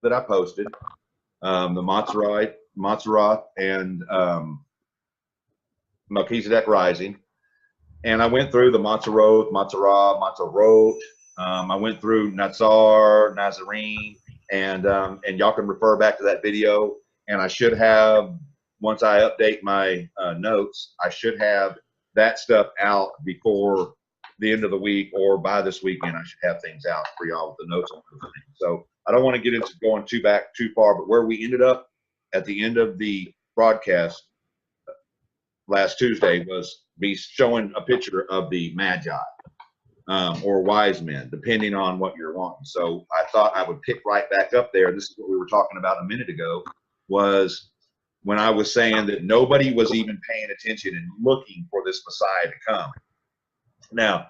that I posted, the Montserrat and MalkyZadek Rising. And I went through the Montserrat. I went through Nazarene, and y'all can refer back to that video. And I should have, once I update my notes, I should have that stuff out before the end of the week, or by this weekend. I should have things out for y'all with the notes on those things. So I don't want to get into going too far, but where we ended up at the end of the broadcast last Tuesday was me showing a picture of the Magi, or wise men, depending on what you're wanting. So I thought I would pick right back up there. This is what we were talking about a minute ago, was when I was saying that nobody was even paying attention and looking for this Messiah to come. Now,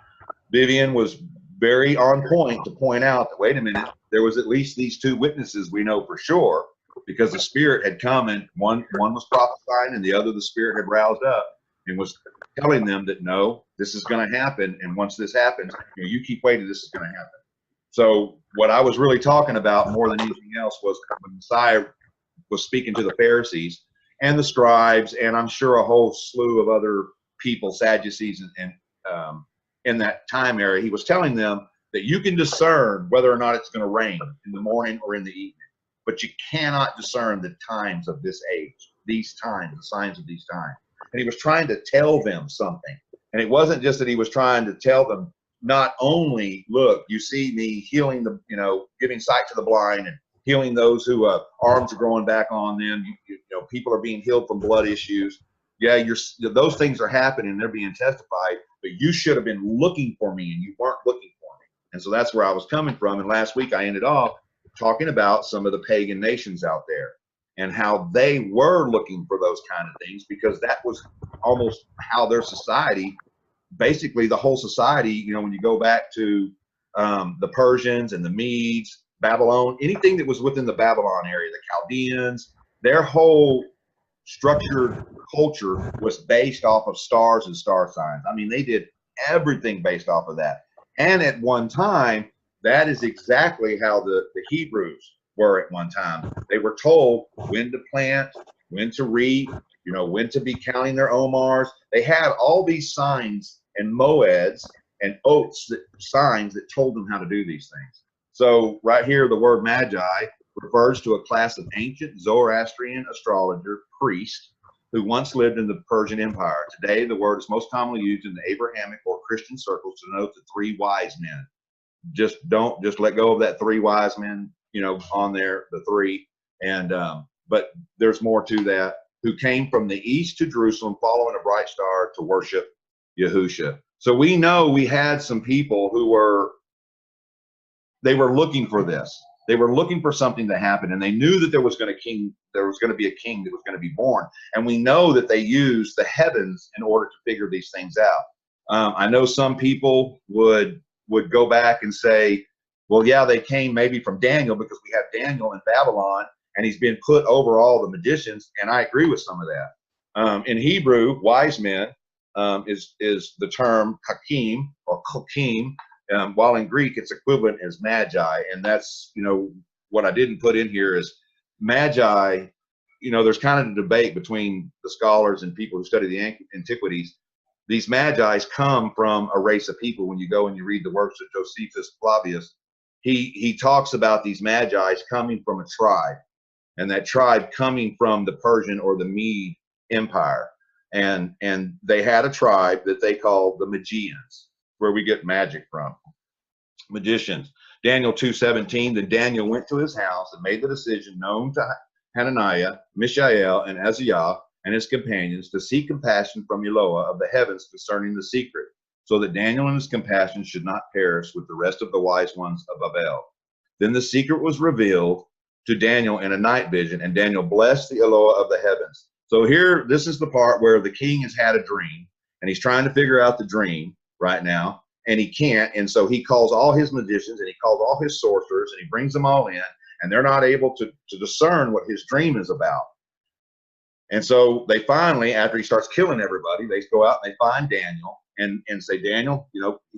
Vivian was very on point to point out that, wait a minute, there was at least these two witnesses we know for sure, because the Spirit had come, and one was prophesying and the other, the Spirit had roused up and was telling them that, no, this is going to happen. And once this happens, you keep waiting, this is going to happen. So what I was really talking about more than anything else was when Messiah was speaking to the Pharisees and the scribes, and I'm sure a whole slew of other people, Sadducees, and in that time area, he was telling them that you can discern whether or not it's going to rain in the morning or in the evening, but you cannot discern the times of this age, these times, the signs of these times. And he was trying to tell them something. And it wasn't just that he was trying to tell them, not only, look, you see me healing the, giving sight to the blind and healing those who arms are growing back on them. People are being healed from blood issues. Yeah, those things are happening. They're being testified, but you should have been looking for me, and you weren't looking for me. And so that's where I was coming from. And last week I ended off talking about some of the pagan nations out there and how they were looking for those kind of things, because that was almost how their society, basically the whole society, when you go back to the Persians and the Medes, Babylon, anything that was within the Babylon area, the Chaldeans, their whole structured culture was based off of stars and star signs. I mean, they did everything based off of that. And at one time, that is exactly how the Hebrews were at one time. They were told when to plant, when to reap, when to be counting their omars. They had all these signs and moeds and oaths, signs that told them how to do these things. So right here, the word magi refers to a class of ancient Zoroastrian astrologer priests who once lived in the Persian Empire. Today, the word is most commonly used in the Abrahamic or Christian circles to denote the three wise men. Just let go of that three wise men, on there, the three. And but there's more to that, who came from the east to Jerusalem following a bright star to worship Yahudah. So we know we had some people who were looking for this. They were looking for something to happen, and they knew that there was going to be a king that was going to be born. And we know that they used the heavens in order to figure these things out. I know some people would go back and say, well, yeah, they came maybe from Daniel, because we have Daniel in Babylon, and he's been put over all the magicians. And I agree with some of that. In Hebrew, wise men is the term hakim or kokim. While in Greek, its equivalent is magi. And that's, what I didn't put in here is magi. There's kind of a debate between the scholars and people who study the antiquities. These magi come from a race of people. When you go and you read the works of Josephus Flavius, he talks about these magi coming from a tribe, and that tribe coming from the Persian or the Mede Empire. And they had a tribe that they called the Magians, where we get magic from, magicians. Daniel 2:17, then Daniel went to his house and made the decision known to Hananiah, Mishael, and Azariah and his companions to seek compassion from Eloah of the heavens concerning the secret, so that Daniel and his companions should not perish with the rest of the wise ones of Babel. Then the secret was revealed to Daniel in a night vision, and Daniel blessed the Eloah of the heavens. So here, this is the part where the king has had a dream, and he's trying to figure out the dream right now, and he can't. And so he calls all his magicians and he calls all his sorcerers, and he brings them all in, and they're not able to discern what his dream is about. And so they finally, after he starts killing everybody, they go out and they find Daniel and say, Daniel,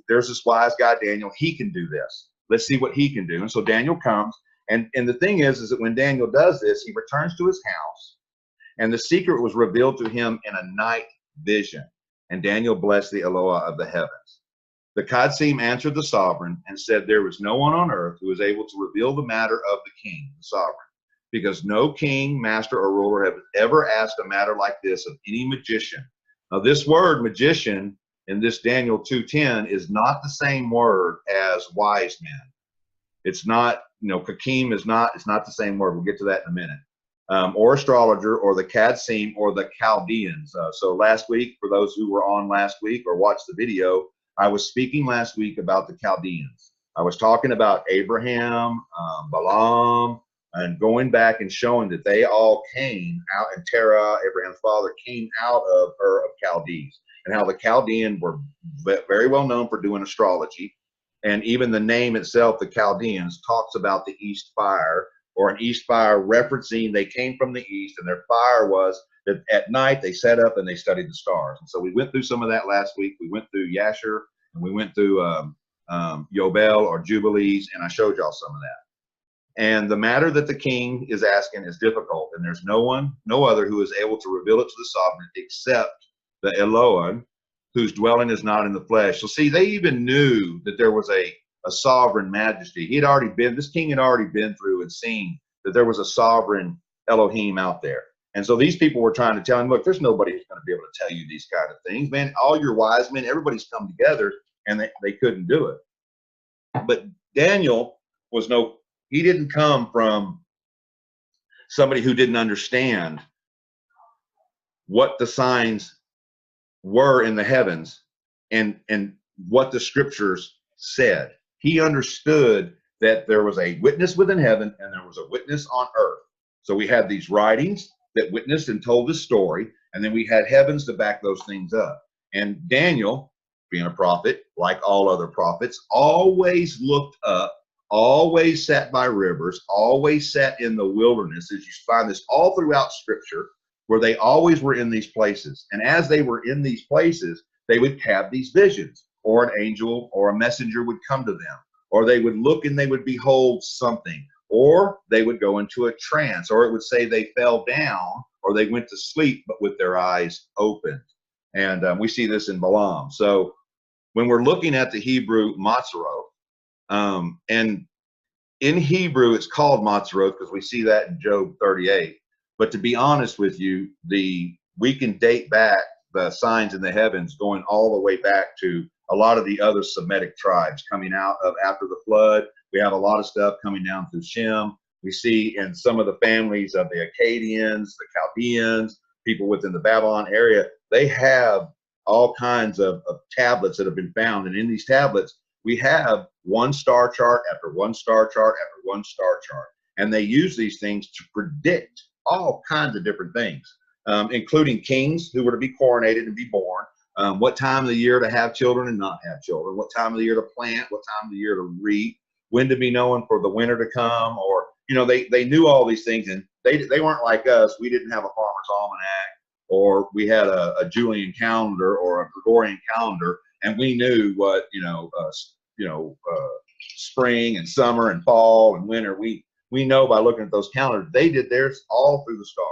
there's this wise guy, Daniel, he can do this. Let's see what he can do. And so Daniel comes And the thing is that when Daniel does this, he returns to his house, and the secret was revealed to him in a night vision. And Daniel blessed the Eloah of the heavens. The Qadsim answered the sovereign and said, there was no one on earth who was able to reveal the matter of the king, the sovereign, because no king, master, or ruler have ever asked a matter like this of any magician. Now, this word magician in this Daniel 2:10 is not the same word as wise men. It's not, Kakim is not, it's not the same word. We'll get to that in a minute. Or astrologer, or the Qadsim, or the Chaldeans. So last week, for those who were on last week or watched the video, I was speaking last week about the Chaldeans. I was talking about Abraham, Balaam, and going back and showing that they all came out, and Terah, Abraham's father, came out of Ur of Chaldees, and how the Chaldeans were very well known for doing astrology. And even the name itself, the Chaldeans, talks about the east fire, or an east fire referencing they came from the east, and their fire was that at night they sat up and they studied the stars. And so we went through some of that last week. We went through Yasher, and we went through Yobel, or Jubilees, and I showed y'all some of that. And the matter that the king is asking is difficult, and there's no other who is able to reveal it to the sovereign except the Elohim, whose dwelling is not in the flesh. So see, they even knew that there was a sovereign majesty. This king had already been through and seen that there was a sovereign Elohim out there. And so these people were trying to tell him, look, there's nobody who's going to be able to tell you these kind of things, man. All your wise men, everybody's come together, and they couldn't do it. But Daniel he didn't come from somebody who didn't understand what the signs were in the heavens and what the scriptures said. He understood that there was a witness within heaven and there was a witness on earth. So we had these writings that witnessed and told this story, and then we had heavens to back those things up. And Daniel, being a prophet, like all other prophets, always looked up, always sat by rivers, always sat in the wilderness. As you find this all throughout scripture, where they always were in these places. And as they were in these places, they would have these visions, or an angel or a messenger would come to them, or they would look and they would behold something, or they would go into a trance, or it would say they fell down, or they went to sleep, but with their eyes opened. And we see this in Balaam. So when we're looking at the Hebrew Mazzaroth, and in Hebrew it's called Mazzaroth because we see that in Job 38. But to be honest with you, we can date back the signs in the heavens going all the way back to a lot of the other Semitic tribes coming out of after the flood. We have a lot of stuff coming down through Shem. We see in some of the families of the Akkadians, the Chaldeans, people within the Babylon area, they have all kinds of tablets that have been found. And in these tablets, we have one star chart after one star chart after one star chart. And they use these things to predict all kinds of different things, including kings who were to be coronated and be born, what time of the year to have children and not have children, what time of the year to plant, what time of the year to reap, when to be known for the winter to come, or, they knew all these things, and they weren't like us. We didn't have a farmer's almanac, or we had a Julian calendar or a Gregorian calendar, and we knew what, spring and summer and fall and winter. We know by looking at those calendars. They did theirs all through the stars.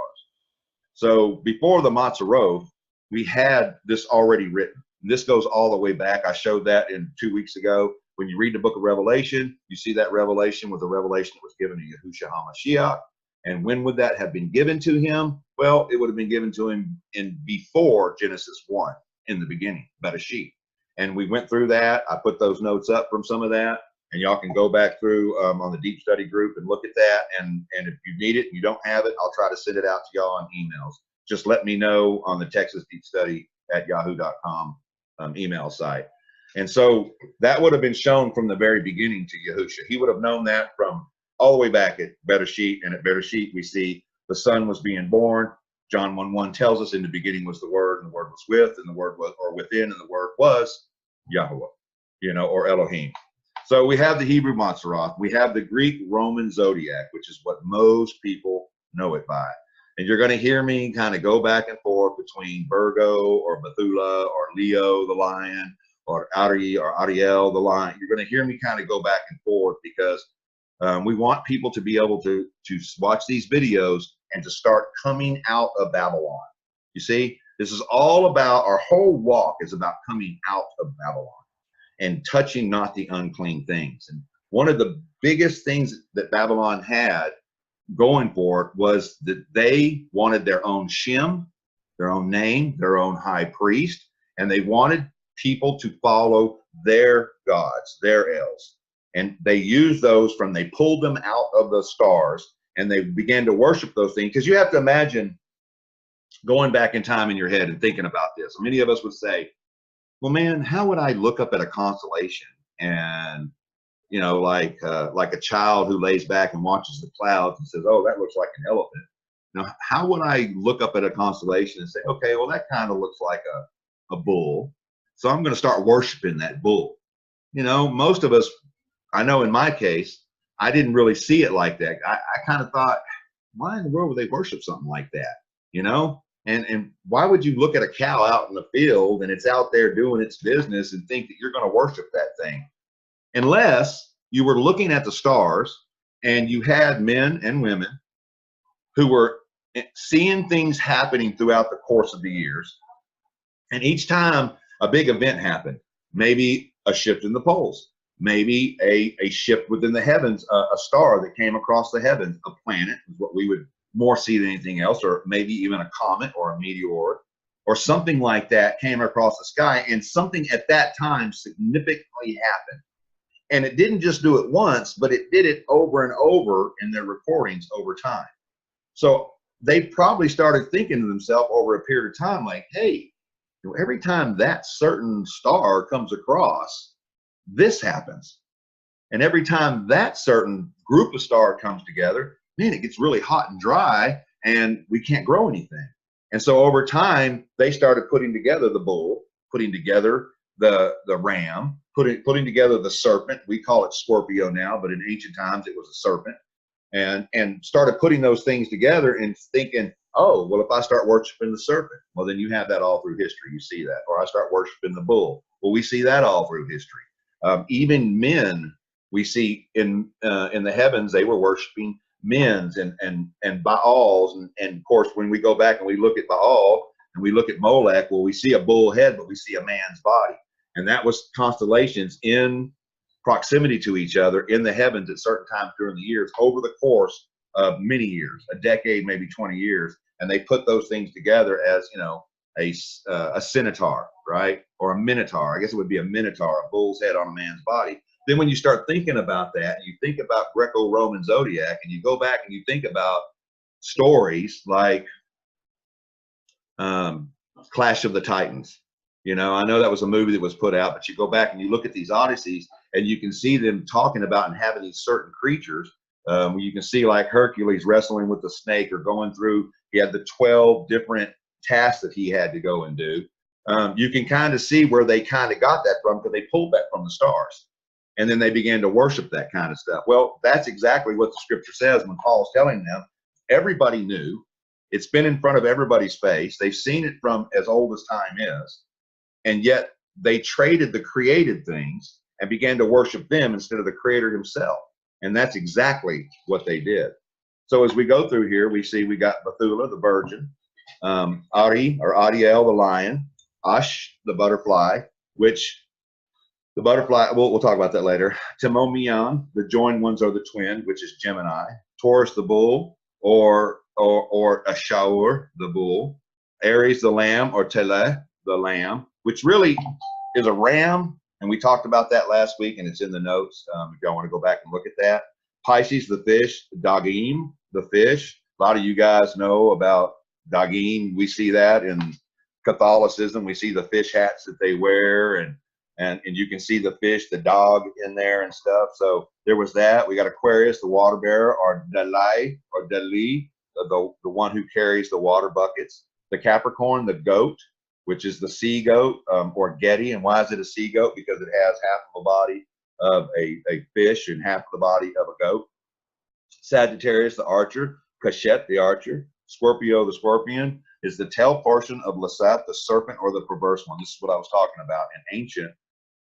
So before the Mazzaroth, we had this already written. This goes all the way back. I showed that in 2 weeks ago. When you read the book of Revelation, you see that revelation was a revelation that was given to Yahushua HaMashiach. And when would that have been given to him? Well, it would have been given to him before Genesis 1, in the beginning, Bereshit. And we went through that. I put those notes up from some of that. And y'all can go back through on the Deep Study group and look at that. And if you need it and you don't have it, I'll try to send it out to y'all on emails. Just let me know on the Texas Deep Study at yahoo.com email site. And so that would have been shown from the very beginning to Yahushua. He would have known that from all the way back at Bereshit. And at Bereshit, we see the Son was being born. John 1:1 tells us in the beginning was the Word, and the Word was with, and the Word was, or within, and the Word was Yahweh, or Elohim. So we have the Hebrew Mazzaroth. We have the Greek Roman zodiac, which is what most people know it by. And you're going to hear me kind of go back and forth between Virgo or Bethula or Leo, the lion, or Ari or Ariel, the lion. You're going to hear me kind of go back and forth because We want people to be able to watch these videos and to start coming out of Babylon. You see, this is all about, our whole walk is about coming out of Babylon and touching not the unclean things. And one of the biggest things that Babylon had going for it was that they wanted their own Shem, their own name, their own high priest, and they wanted people to follow their gods, their Els. And they used those they pulled them out of the stars and they began to worship those things. Because you have to imagine going back in time in your head and thinking about this. Many of us would say, well, man, how would I look up at a constellation and, you know, like a child who lays back and watches the clouds and says, oh, that looks like an elephant. Now, how would I look up at a constellation and say, okay, well, that kind of looks like a bull, so I'm going to start worshiping that bull? You know, most of us, I know in my case, I didn't really see it like that. I kind of thought, why in the world would they worship something like that? You know, and why would you look at a cow out in the field and it's out there doing its business and think that you're going to worship that thing? Unless you were looking at the stars and you had men and women who were seeing things happening throughout the course of the years. And each time a big event happened, maybe a shift in the poles, maybe a shift within the heavens, a star that came across the heavens, a planet is what we would more see than anything else, or maybe even a comet or a meteor or something like that came across the sky, and something at that time significantly happened. And it didn't just do it once, but it did it over and over in their recordings over time. So they probably started thinking to themselves over a period of time, like, hey, you know, every time that certain star comes across, this happens. And every time that certain group of stars comes together, man, it gets really hot and dry and we can't grow anything. And so over time, they started putting together the bull, putting together the ram, putting together the serpent. We call it Scorpio now, but in ancient times it was a serpent. And started putting those things together and thinking, oh, well, if I start worshiping the serpent, well, then you have that all through history. You see that. Or I start worshiping the bull. Well, we see that all through history. Even men, we see in the heavens, they were worshiping men's and Baals. And of course, when we go back and we look at Baal and we look at Molech, well, we see a bull head, but we see a man's body. And that was constellations in proximity to each other in the heavens at certain times during the years over the course of many years, a decade, maybe 20 years. And they put those things together as, you know, a centaur, right? Or a minotaur. I guess it would be a minotaur, a bull's head on a man's body. Then when you start thinking about that, you think about Greco-Roman zodiac, and you go back and you think about stories like Clash of the Titans. You know, I know that was a movie that was put out, but you go back and you look at these Odysseys and you can see them talking about and having these certain creatures. You can see like Hercules wrestling with the snake, or going through, he had the 12 different tasks that he had to go and do. You can kind of see where they kind of got that from, because they pulled that from the stars. And then they began to worship that kind of stuff. Well, that's exactly what the scripture says when Paul's telling them. Everybody knew. It's been in front of everybody's face. They've seen it from as old as time is. And yet they traded the created things and began to worship them instead of the creator himself. And that's exactly what they did. So as we go through here, we see we got Bethula, the virgin, Ari, or Adiel, the lion, Ash, the butterfly, which the butterfly, we'll talk about that later. Timomion, the joined ones are the twin, which is Gemini. Taurus, the bull, or Ashaur, the bull. Aries, the lamb, or Tele, the lamb, which really is a ram. And we talked about that last week, and it's in the notes if y'all want to go back and look at that. Pisces, the fish. Dagim, the fish. A lot of you guys know about Dagim. We see that in Catholicism. We see the fish hats that they wear, and you can see the fish, the dog in there and stuff. So there was that. We got Aquarius, the water bearer, or Dali, the one who carries the water buckets. The Capricorn, the goat, which is the sea goat, or Getty. And why is it a sea goat? Because it has half of the body of a fish and half of the body of a goat. Sagittarius, the archer. Cachet, the archer. Scorpio, the scorpion, is the tail portion of Lasat, the serpent, or the perverse one. This is what I was talking about. In ancient,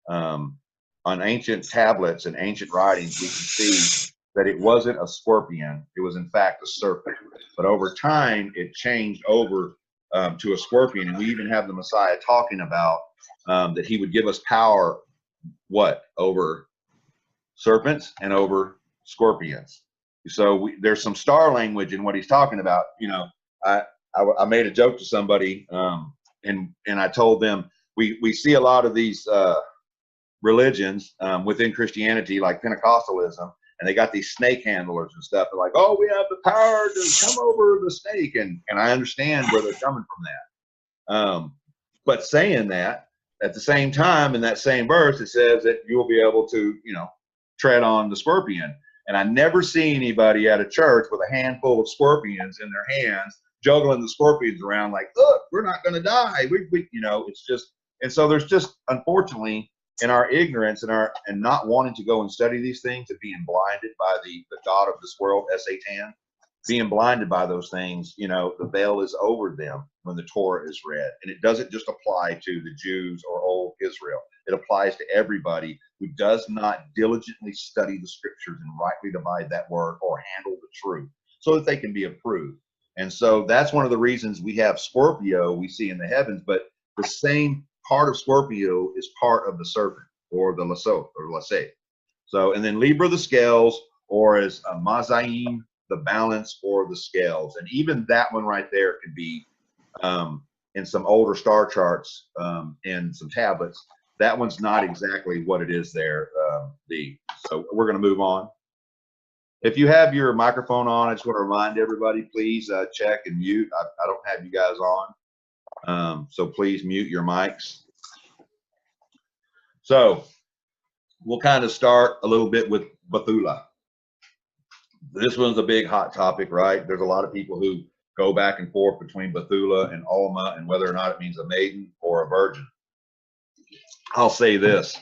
on ancient tablets and ancient writings, we can see that it wasn't a scorpion. It was in fact a serpent. But over time, it changed over to a scorpion. And we even have the Messiah talking about that he would give us power, what? Over serpents and over scorpions. So there's some star language in what he's talking about. You know, I made a joke to somebody, and I told them we see a lot of these religions within Christianity, like Pentecostalism, and they got these snake handlers and stuff. They're like, oh, we have the power to come over the snake, and I understand where they're coming from that. But saying that, at the same time, in that same verse, it says that you will be able to, you know, tread on the scorpion. And I never see anybody at a church with a handful of scorpions in their hands, juggling the scorpions around like, look, we're not going to die. We, you know, it's just, and so there's just, unfortunately, in our ignorance and not wanting to go and study these things and being blinded by the God of this world, Satan, being blinded by those things, you know, the veil is over them when the Torah is read. And it doesn't just apply to the Jews or old Israel. It applies to everybody who does not diligently study the scriptures and rightly divide that word or handle the truth so that they can be approved. And so that's one of the reasons we have Scorpio we see in the heavens, but the same part of Scorpio is part of the serpent or the lasso or lasse. So, and then Libra, the scales, or as Mazaim, the balance or the scales. And even that one right there could be in some older star charts and some tablets. That one's not exactly what it is there. So we're going to move on. If you have your microphone on, I just want to remind everybody, please check and mute. I don't have you guys on. So please mute your mics. So we'll kind of start a little bit with Bethula. This one's a big hot topic, right? There's a lot of people who go back and forth between Bethula and Alma and whether or not it means a maiden or a virgin. I'll say this,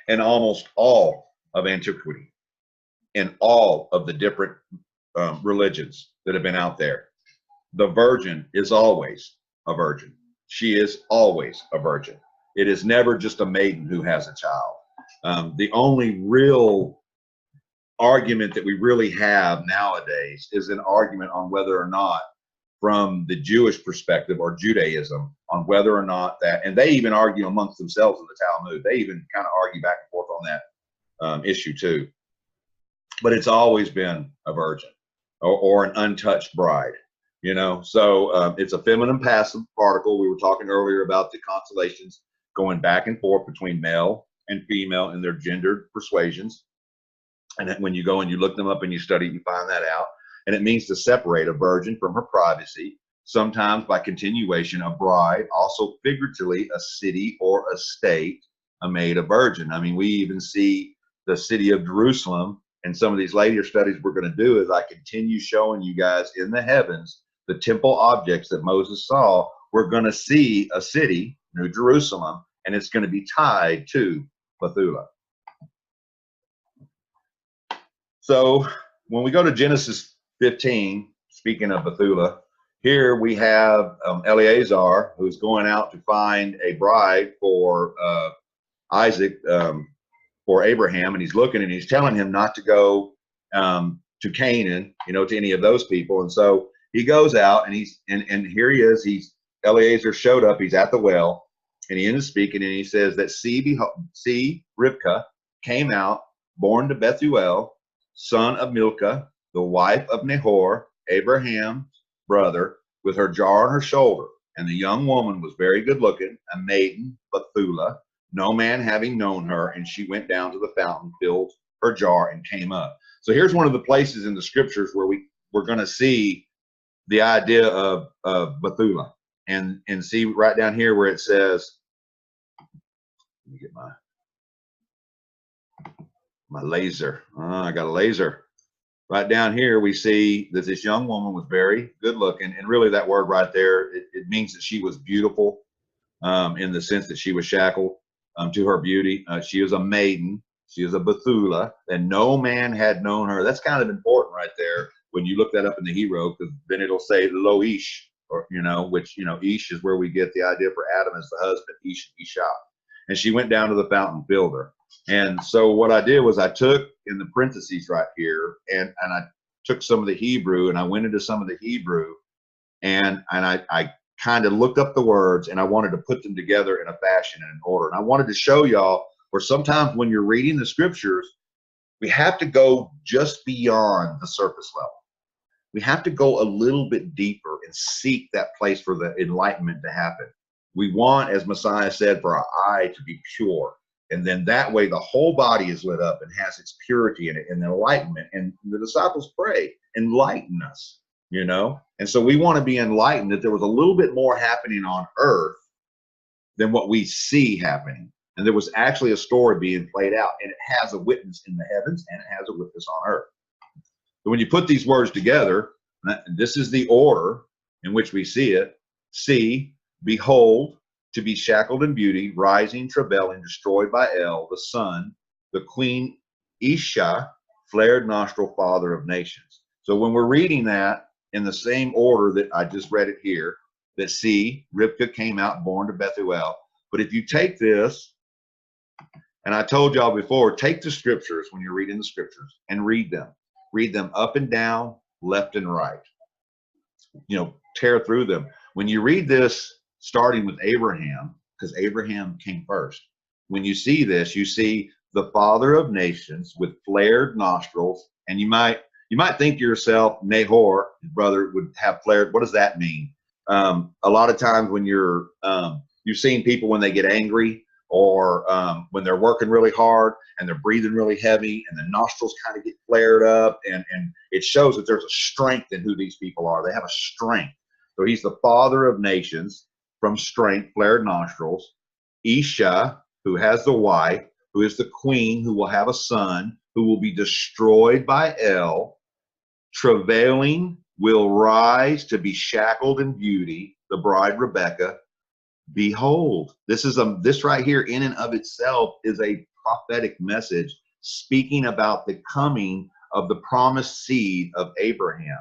in almost all of antiquity, in all of the different religions that have been out there, the virgin is always a virgin. She is always a virgin. It is never just a maiden who has a child. The only real argument that we really have nowadays is an argument on whether or not, from the Jewish perspective or Judaism, on whether or not that, and they even argue amongst themselves in the Talmud. They even kind of argue back and forth on that issue too. But it's always been a virgin or an untouched bride, you know. So it's a feminine passive particle. We were talking earlier about the constellations going back and forth between male and female in their gendered persuasions. And when you go and you look them up and you study, you find that out. And it means to separate a virgin from her privacy, sometimes by continuation, a bride, also figuratively a city or a state, made a virgin. I mean, we even see the city of Jerusalem in some of these later studies we're going to do as I continue showing you guys in the heavens the temple objects that Moses saw. We're going to see a city, New Jerusalem, and it's going to be tied to Bethula. So when we go to Genesis 15, speaking of Bethula, here we have Eleazar, who's going out to find a bride for Isaac, for Abraham, and he's looking and he's telling him not to go to Canaan, you know, to any of those people. And so he goes out and and here he is. Eleazar showed up. He's at the well, and he ends speaking, and he says that see, Rivkah came out, born to Bethuel, son of Milcah, the wife of Nahor, Abraham's brother, with her jar on her shoulder. And the young woman was very good looking, a maiden, Bethula, no man having known her. And she went down to the fountain, filled her jar, and came up. So here's one of the places in the scriptures where we're going to see the idea of Bethula. And see right down here where it says, let me get my laser. I got a laser. Right down here, we see that this young woman was very good looking. And really that word right there, it means that she was beautiful in the sense that she was shackled to her beauty. She is a maiden. She is a Bethula, and no man had known her. That's kind of important right there when you look that up in the Hebrew, because then it'll say Lo Ish, or, you know, which, you know, Ish is where we get the idea for Adam as the husband, Ish, Isha. And she went down to the fountain, filled her. And so what I did was I took in the parentheses right here, and I took some of the Hebrew, and I went into some of the Hebrew, and I kind of looked up the words, and I wanted to put them together in a fashion and an order. And I wanted to show y'all where sometimes when you're reading the scriptures, we have to go just beyond the surface level. We have to go a little bit deeper and seek that place for the enlightenment to happen. We want, as Messiah said, for our eye to be pure. And then that way the whole body is lit up and has its purity in it and enlightenment. And the disciples pray, enlighten us, you know? And so we want to be enlightened that there was a little bit more happening on earth than what we see happening. And there was actually a story being played out, and it has a witness in the heavens and it has a witness on earth. So when you put these words together, this is the order in which we see it. See, behold, to be shackled in beauty, rising, travailing, destroyed by El, the sun, the queen Isha, flared nostril, father of nations. So when we're reading that in the same order that I just read it here, that see, Rivkah came out born to Bethuel. But if you take this, and I told y'all before, take the scriptures when you're reading the scriptures and read them. Read them up and down, left and right. You know, tear through them. When you read this, starting with Abraham, because Abraham came first. When you see this, you see the father of nations with flared nostrils, and you might think to yourself, Nahor, his brother, would have flared. What does that mean? A lot of times when you're, you've seen people when they get angry, or when they're working really hard and they're breathing really heavy and the nostrils kind of get flared up, and it shows that there's a strength in who these people are. They have a strength. So he's the father of nations from strength, flared nostrils. Isha, who has the wife, who is the queen, who will have a son, who will be destroyed by El. Travailing, will rise to be shackled in beauty, the bride Rebecca. Behold, this right here in and of itself is a prophetic message speaking about the coming of the promised seed of Abraham,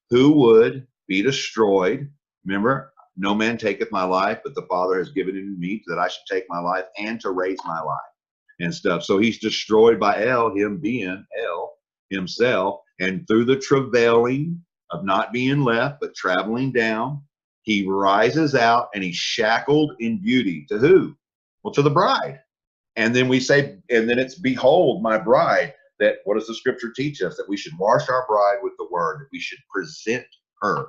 who would be destroyed. Remember, no man taketh my life, but the Father has given it to me that I should take my life and to raise my life and stuff. So he's destroyed by El, him being El himself, and through the travailing of not being left, but traveling down, he rises out and he's shackled in beauty. To who? Well, to the bride. And then we say, and then it's, behold, my bride. That, what does the scripture teach us? That we should wash our bride with the word, that we should present her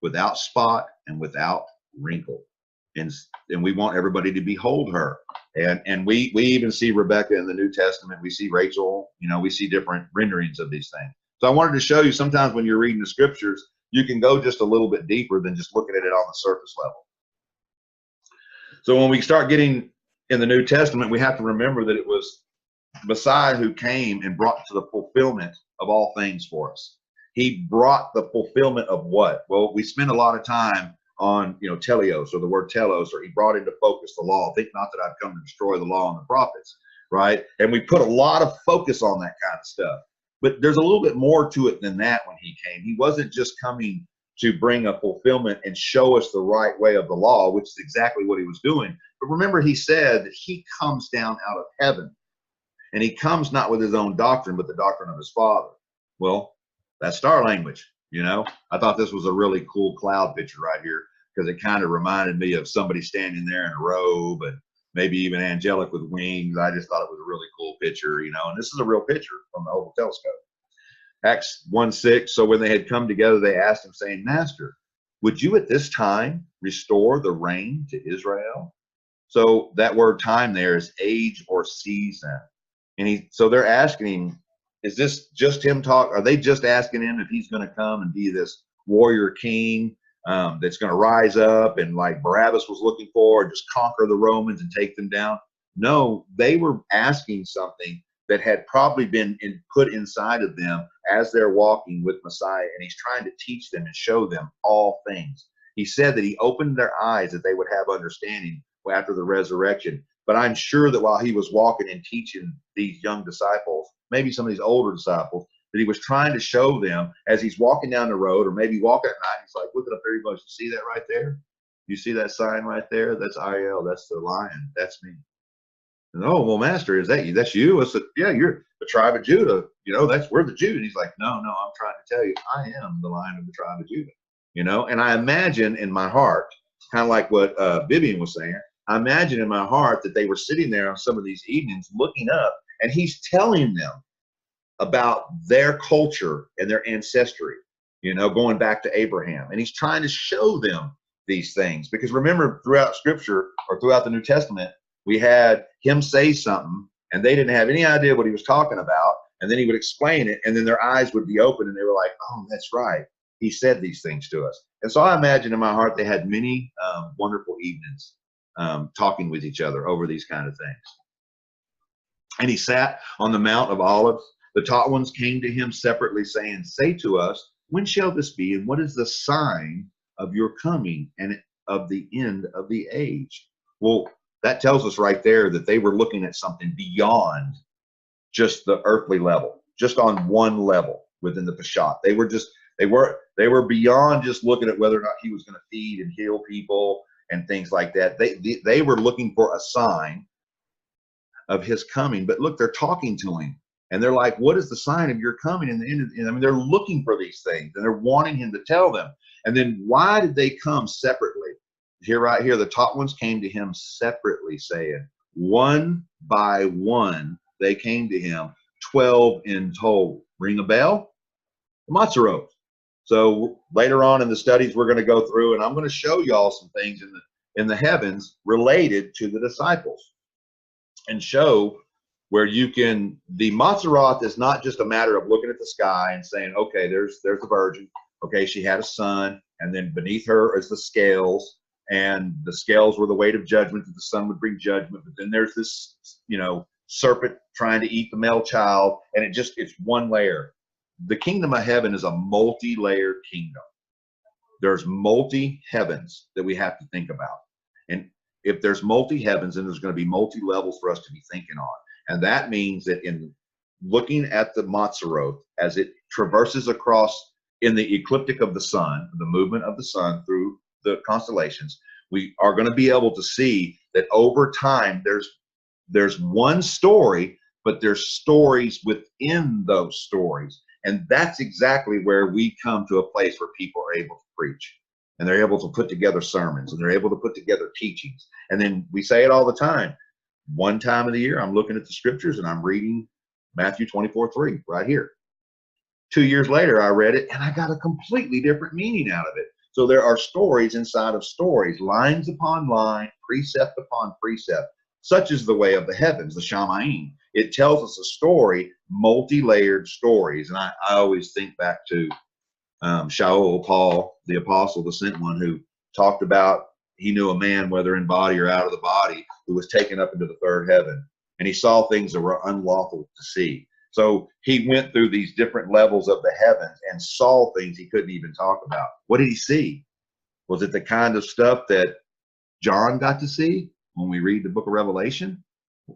without spot and without wrinkle. And we want everybody to behold her. And we even see Rebecca in the New Testament. We see Rachel, you know, we see different renderings of these things. So I wanted to show you sometimes when you're reading the scriptures, you can go just a little bit deeper than just looking at it on the surface level. So when we start getting in the New Testament, we have to remember that it was Messiah who came and brought to the fulfillment of all things for us. He brought the fulfillment of what? Well, we spend a lot of time on, you know, teleos, or the word telos, or he brought into focus the law. Think not that I've come to destroy the law and the prophets, right? And we put a lot of focus on that kind of stuff. But there's a little bit more to it than that when he came. He wasn't just coming to bring a fulfillment and show us the right way of the law, which is exactly what he was doing. But remember, he said that he comes down out of heaven, and he comes not with his own doctrine, but the doctrine of his Father. Well, that's star language, you know. I thought this was a really cool cloud picture right here, because it kind of reminded me of somebody standing there in a robe, and maybe even angelic with wings. I just thought it was a really cool picture, you know, and this is a real picture from the Hubble telescope. Acts 1:6, so when they had come together, they asked him, saying, Master, would you at this time restore the rain to Israel? So that word time there is age or season. And so they're asking him, is this just him talk? Are they just asking him if he's going to come and be this warrior king that's going to rise up and, like Barabbas was looking for, just conquer the Romans and take them down? No, they were asking something that had probably been put inside of them as they're walking with Messiah, and he's trying to teach them and show them all things. He said that he opened their eyes that they would have understanding after the resurrection. But I'm sure that while he was walking and teaching these young disciples, maybe some of these older disciples, that he was trying to show them as he's walking down the road, or maybe walking at night, he's like, look up there, you see that right there? You see that sign right there? That's Ariel, that's the lion, that's me. And, oh, well, Master, is that you? That's you? I said, yeah, you're the tribe of Judah. You know, we're the Jews. And he's like, no, no, I'm trying to tell you, I am the Lion of the tribe of Judah. You know, and I imagine in my heart, kind of like what Vivian was saying, I imagine in my heart that they were sitting there on some of these evenings looking up, and he's telling them about their culture and their ancestry, you know, going back to Abraham. And he's trying to show them these things. Because remember, throughout Scripture or throughout the New Testament, we had him say something, and they didn't have any idea what he was talking about. And then he would explain it, and then their eyes would be open, and they were like, oh, that's right. He said these things to us. And so I imagine in my heart they had many wonderful evenings talking with each other over these kind of things. And he sat on the Mount of Olives. The taught ones came to him separately, saying, say to us, when shall this be, and what is the sign of your coming and of the end of the age? Well, that tells us right there that they were looking at something beyond just the earthly level, just on one level within the Peshat. They were beyond just looking at whether or not he was going to feed and heal people and things like that. They were looking for a sign of his coming. But look, they're talking to him, and they're like, what is the sign of your coming in the end? I mean, they're looking for these things, and they're wanting him to tell them. And then why did they come separately? Here, right here, the taught ones came to him separately, saying, one by one, they came to him, 12 in total. Ring a bell? The Matzerot. So later on in the studies, we're going to go through, and I'm going to show y'all some things in the heavens related to the disciples, and show where you can, the Matzerot is not just a matter of looking at the sky and saying, okay, there's the virgin. Okay, she had a son, and then beneath her is the scales, and the scales were the weight of judgment, that the son would bring judgment. But then there's this, you know, serpent trying to eat the male child, and it's one layer. The kingdom of heaven is a multi-layered kingdom. There's multi-heavens that we have to think about. And if there's multi-heavens, then there's going to be multi-levels for us to be thinking on. And that means that in looking at the Matzerot, as it traverses across in the ecliptic of the sun, the movement of the sun through the constellations, we are going to be able to see that over time there's one story, but there's stories within those stories. And that's exactly where we come to a place where people are able to preach, and they're able to put together sermons, and they're able to put together teachings. And then we say it all the time. One time of the year, I'm looking at the scriptures and I'm reading Matthew 24:3 right here. 2 years later, I read it and I got a completely different meaning out of it. So there are stories inside of stories, lines upon line, precept upon precept. Such is the way of the heavens, the Shamayim. It tells us a story, multi-layered stories. And I always think back to Shaul, Paul, the apostle, the sent one, who talked about he knew a man, whether in body or out of the body, who was taken up into the third heaven. And he saw things that were unlawful to see. So he went through these different levels of the heavens and saw things he couldn't even talk about. What did he see? Was it the kind of stuff that John got to see when we read the book of Revelation?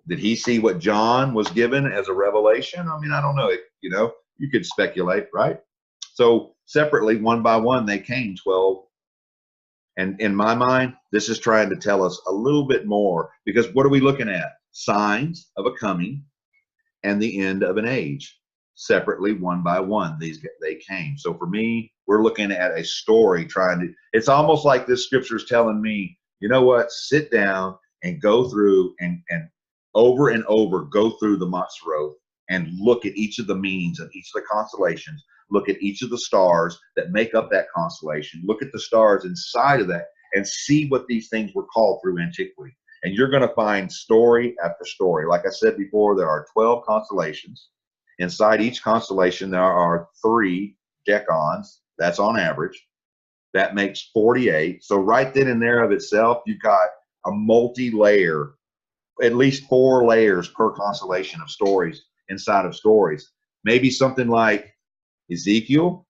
Did he see what John was given as a revelation? I mean, I don't know. You know, you could speculate, right? So separately, one by one, they came 12. And in my mind, this is trying to tell us a little bit more, because what are we looking at? Signs of a coming and the end of an age. Separately, one by one, they came. So for me, we're looking at a story it's almost like this scripture is telling me, you know what, sit down and go through and over go through the Matzerot and look at each of the meanings of each of the constellations. Look at each of the stars that make up that constellation. Look at the stars inside of that and see what these things were called through antiquity. And you're going to find story after story. Like I said before, there are 12 constellations. Inside each constellation, there are 3 decans. That's on average. That makes 48. So right then and there of itself, you've got a multi-layer, at least 4 layers per constellation of stories inside of stories. Maybe something like Ezekiel,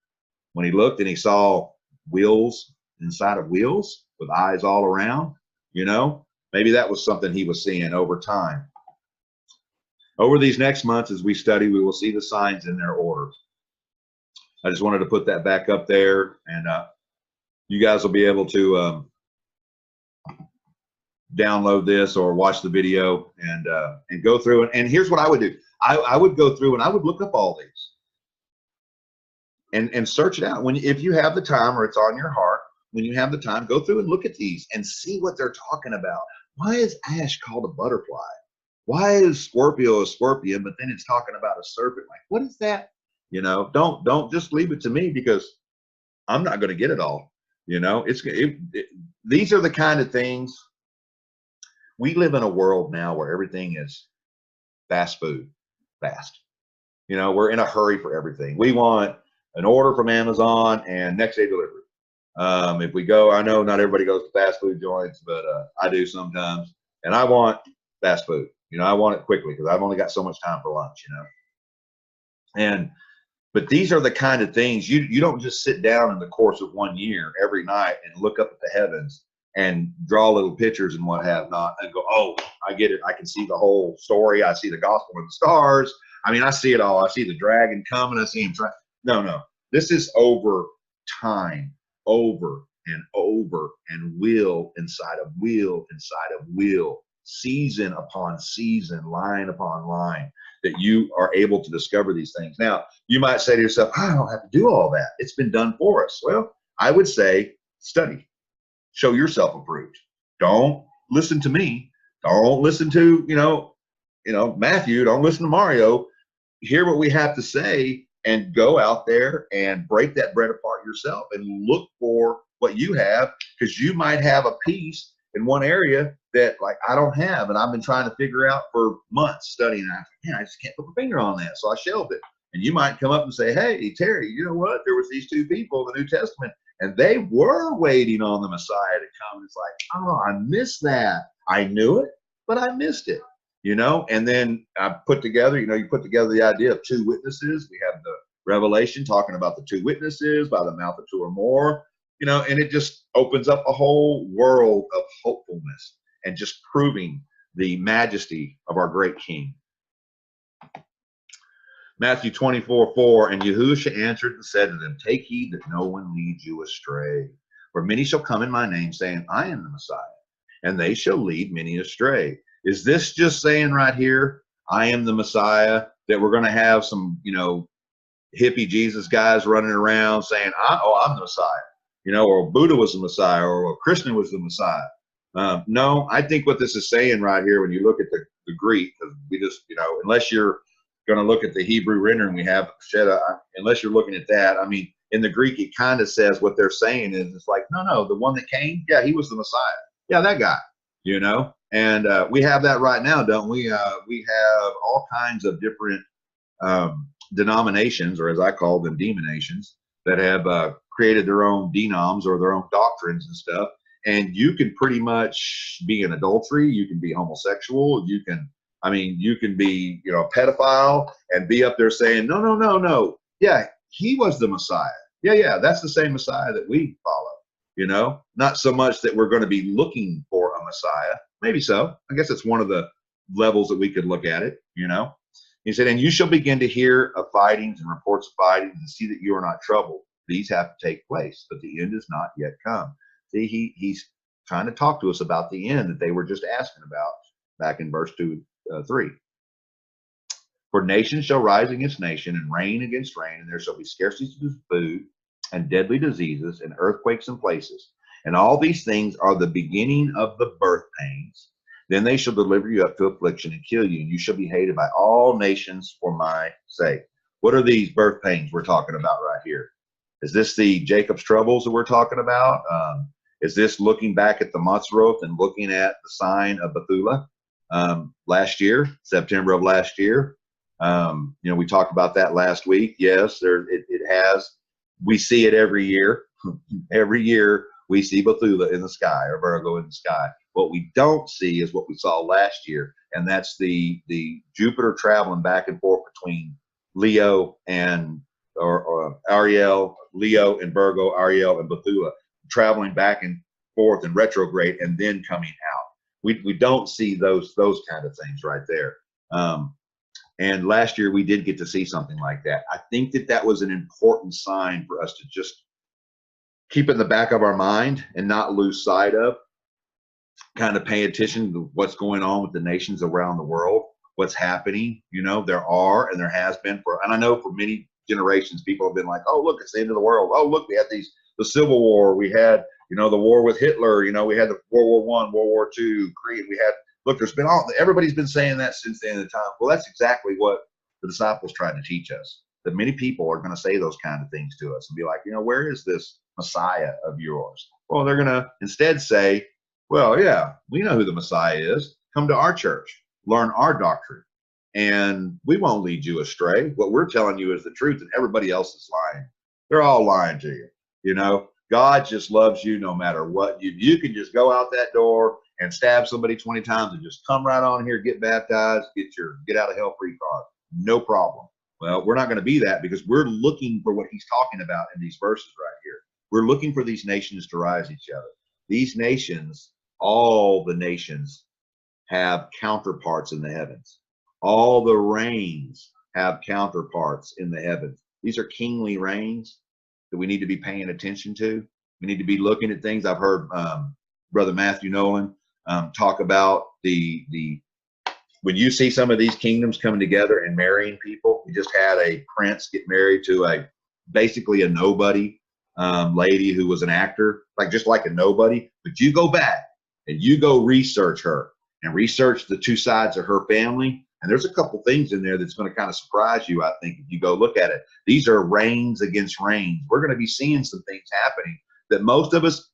when he looked and he saw wheels inside of wheels with eyes all around, you know, maybe that was something he was seeing over time. Over these next months, as we study, we will see the signs in their order. I just wanted to put that back up there, and you guys will be able to download this or watch the video and go through it. And here's what I would do. I would go through and I would look up all these and search it out. If you have the time or it's on your heart, when you have the time, go through and look at these and see what they're talking about. Why is ash called a butterfly? Why is Scorpio a scorpion, but then it's talking about a serpent? Like, what is that? You know, don't just leave it to me, because I'm not going to get it all. You know, these are the kind of things. We live in a world now where everything is fast food, fast. You know, we're in a hurry for everything. We want an order from Amazon and next day delivery. If we go, I know not everybody goes to fast food joints, but I do sometimes, and I want fast food. You know, I want it quickly because I've only got so much time for lunch, you know. But these are the kind of things you don't just sit down in the course of 1 year every night and look up at the heavens and draw little pictures and what have not and go, oh, I get it. I can see the whole story. I see the gospel in the stars. I mean, I see it all. I see the dragon coming. I see him trying. No. This is over time, over and over, and wheel inside of wheel inside of wheel, season upon season, line upon line, that you are able to discover these things. Now, you might say to yourself, I don't have to do all that. It's been done for us. Well, I would say study. Show yourself approved. Don't listen to me. Don't listen to, you know, Matthew. Don't listen to Mario. Hear what we have to say and go out there and break that bread apart yourself and look for what you have, because you might have a piece in one area that, like, I don't have, and I've been trying to figure out for months studying. I just can't put my finger on that, so I shelved it. And you might come up and say, hey, Terry, you know what? There was these two people in the New Testament, and they were waiting on the Messiah to come. It's like, oh, I missed that. I knew it, but I missed it, you know? And then I put together, you put together the idea of two witnesses. We have the Revelation talking about the two witnesses by the mouth of two or more, and it just opens up a whole world of hopefulness and just proving the majesty of our great King. Matthew 24:4, and Yahushua answered and said to them, take heed that no one leads you astray. For many shall come in my name, saying, I am the Messiah, and they shall lead many astray. Is this just saying right here, I am the Messiah, that we're going to have some, hippie Jesus guys running around saying, I'm the Messiah, or Buddha was the Messiah, or Krishna was the Messiah? No, I think what this is saying right here, when you look at the Greek, because we just, unless you're going to look at the Hebrew rendering we have, unless you're looking at that, I mean, in the Greek, it kind of says what they're saying is, it's like, no, the one that came, yeah, he was the Messiah. Yeah, that guy, and we have that right now, don't we? We have all kinds of different denominations, or as I call them, demonations, that have created their own denoms or their own doctrines and stuff. And you can pretty much be in adultery, you can be homosexual, you can be, a pedophile and be up there saying, no. Yeah, he was the Messiah. Yeah, that's the same Messiah that we follow, not so much that we're going to be looking for a Messiah. Maybe so. I guess it's one of the levels that we could look at it, He said, and you shall begin to hear of fightings and reports of fightings, and see that you are not troubled. These have to take place, but the end is not yet come. See, he's trying to talk to us about the end that they were just asking about back in verse 3. For nation shall rise against nation, and reign against reign, and there shall be scarcity of food, and deadly diseases, and earthquakes in places. And all these things are the beginning of the birth pains. Then they shall deliver you up to affliction and kill you, and you shall be hated by all nations for my sake. What are these birth pains we're talking about right here? Is this the Jacob's troubles that we're talking about? Is this looking back at the Matzroth and looking at the sign of Bethula last year, September of last year? We talked about that last week. Yes, it has. We see it every year. Every year we see Bethula in the sky, or Virgo in the sky. What we don't see is what we saw last year, and that's the Jupiter traveling back and forth between Leo and or Ariel, Leo and Virgo, Ariel and Bethula, traveling back and forth in retrograde and then coming out. We don't see those kind of things right there. And last year we did get to see something like that. I think that was an important sign for us to just keep in the back of our mind and not lose sight of. kind of pay attention to what's going on with the nations around the world, what's happening. You know, there are, and there has been for, and I know for many generations, people have been like, oh, look, it's the end of the world. Oh, look, we had the Civil War. We had, you know, the war with Hitler. You know, we had the World War I, World War II, Korea. We had, look, there's been everybody's been saying that since the end of time. Well, that's exactly what the disciples tried to teach us, that many people are going to say those kind of things to us and be like, you know, where is this Messiah of yours? Well, they're going to instead say, well, yeah, we know who the Messiah is. Come to our church, learn our doctrine, and we won't lead you astray. What we're telling you is the truth, and everybody else is lying. They're all lying to you. You know, God just loves you no matter what. You can just go out that door and stab somebody 20 times and just come right on here, get baptized, get out of hell free card. No problem. Well, we're not going to be that, because we're looking for what he's talking about in these verses right here. We're looking for these nations to rise each other. These nations, all the nations, have counterparts in the heavens. All the reigns have counterparts in the heavens. These are kingly reigns that we need to be paying attention to. We need to be looking at things. I've heard Brother Matthew Nolan talk about when you see some of these kingdoms coming together and marrying people. We just had a prince get married to basically a nobody lady who was an actor, just like a nobody. But you go back and you go research her and research the two sides of her family. And there's a couple things in there that's going to kind of surprise you, I think, if you go look at it. These are reigns against reigns. We're going to be seeing some things happening that most of us,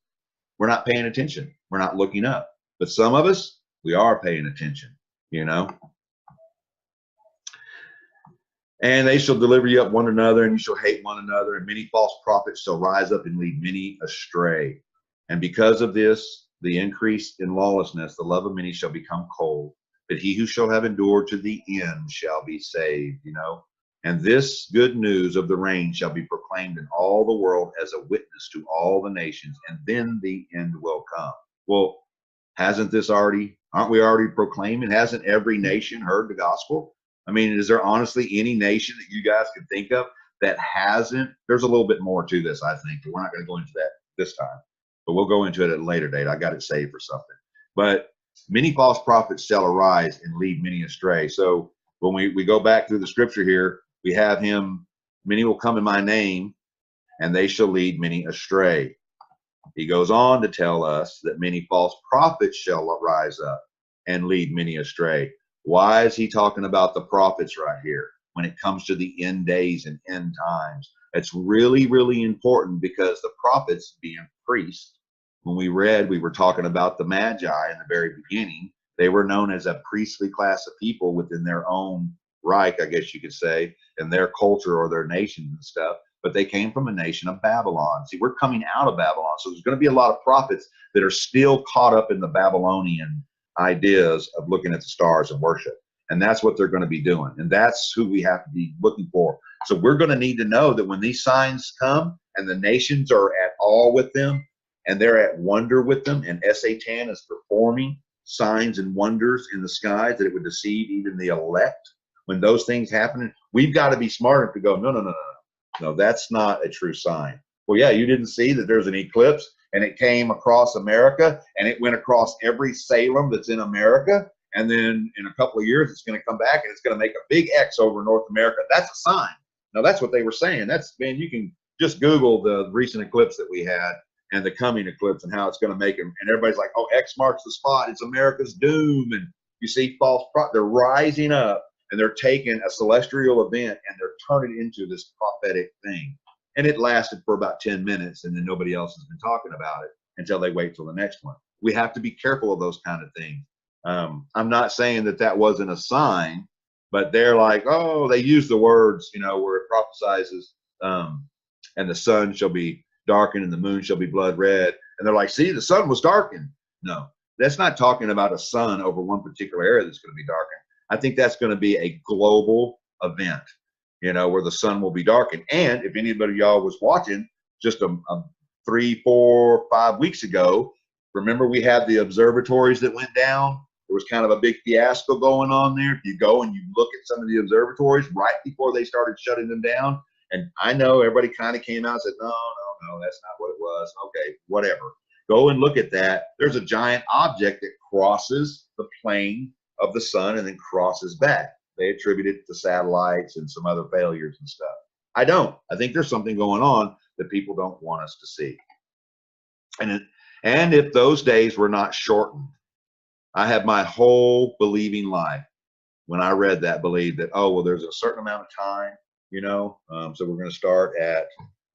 we're not paying attention. We're not looking up. But some of us, we are paying attention, you know. And they shall deliver you up one another, and you shall hate one another, and many false prophets shall rise up and lead many astray. And because of this, the increase in lawlessness, the love of many shall become cold. But he who shall have endured to the end shall be saved, you know. And this good news of the reign shall be proclaimed in all the world as a witness to all the nations, and then the end will come. Well, aren't we already proclaiming? Hasn't every nation heard the gospel? I mean, is there honestly any nation that you guys can think of that hasn't? There's a little bit more to this, I think, but we're not going to go into that this time. But we'll go into it at a later date. I got it saved for something. But many false prophets shall arise and lead many astray. So when we go back through the scripture here, we have him, many will come in my name, and they shall lead many astray. He goes on to tell us that many false prophets shall rise up and lead many astray. Why is he talking about the prophets right here when it comes to the end days and end times? It's really, really important, because the prophets, being priests, when we were talking about the Magi in the very beginning. They were known as a priestly class of people within their own Reich, I guess you could say, and their culture or their nation and stuff. But they came from a nation of Babylon. See, we're coming out of Babylon. So there's going to be a lot of prophets that are still caught up in the Babylonian ideas of looking at the stars and worship. And that's what they're going to be doing. And that's who we have to be looking for. So we're going to need to know that when these signs come and the nations are at all with them, and they're at wonder with them, and Satan is performing signs and wonders in the skies, that it would deceive even the elect. When those things happen, we've got to be smart enough to go, no, that's not a true sign. Well, yeah, you didn't see that there's an eclipse and it came across America and it went across every Salem that's in America. And then in a couple of years, it's going to come back and it's going to make a big X over North America. That's a sign. Now, that's what they were saying. Man, you can just Google the recent eclipse that we had and the coming eclipse and how it's going to make them. And everybody's like, oh, X marks the spot. It's America's doom. And you see false prophets, they're rising up and they're taking a celestial event and they're turning it into this prophetic thing. And it lasted for about 10 minutes and then nobody else has been talking about it until they wait till the next one. We have to be careful of those kind of things. I'm not saying that that wasn't a sign, but they're like, oh, they use the words, where it prophesizes, and the sun shall be darkened and the moon shall be blood red. And they're like, see, the sun was darkened. No, that's not talking about a sun over one particular area that's going to be darkened. I think that's going to be a global event, where the sun will be darkened. And if anybody of y'all was watching just 3, 4, 5 weeks ago, remember we had the observatories that went down? There was kind of a big fiasco going on there. If you go and you look at some of the observatories right before they started shutting them down, and I know everybody kind of came out and said, no, that's not what it was. Okay, whatever. Go and look at that. There's a giant object that crosses the plane of the sun and then crosses back. They attribute it to satellites and some other failures and stuff. I don't. I think there's something going on that people don't want us to see. And if those days were not shortened, I have my whole believing life, when I read that, believed that, oh, well, there's a certain amount of time, you know, so we're going to start at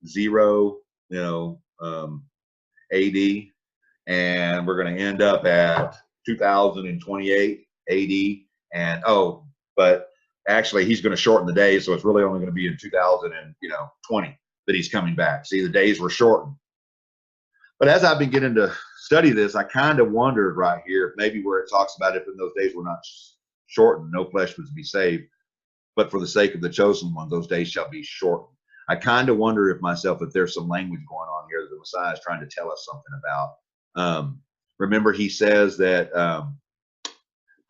0, you know, AD, and we're going to end up at 2028 AD, and oh, but actually he's going to shorten the days, so it's really only going to be in 2020 that he's coming back. See, the days were shortened. But as I've been getting to study this, I kind of wondered right here, maybe where it talks about if in those days were not shortened, no flesh was to be saved, but for the sake of the chosen one, those days shall be shortened. I kind of wonder if there's some language going on here that the Messiah is trying to tell us something about. Remember, he says that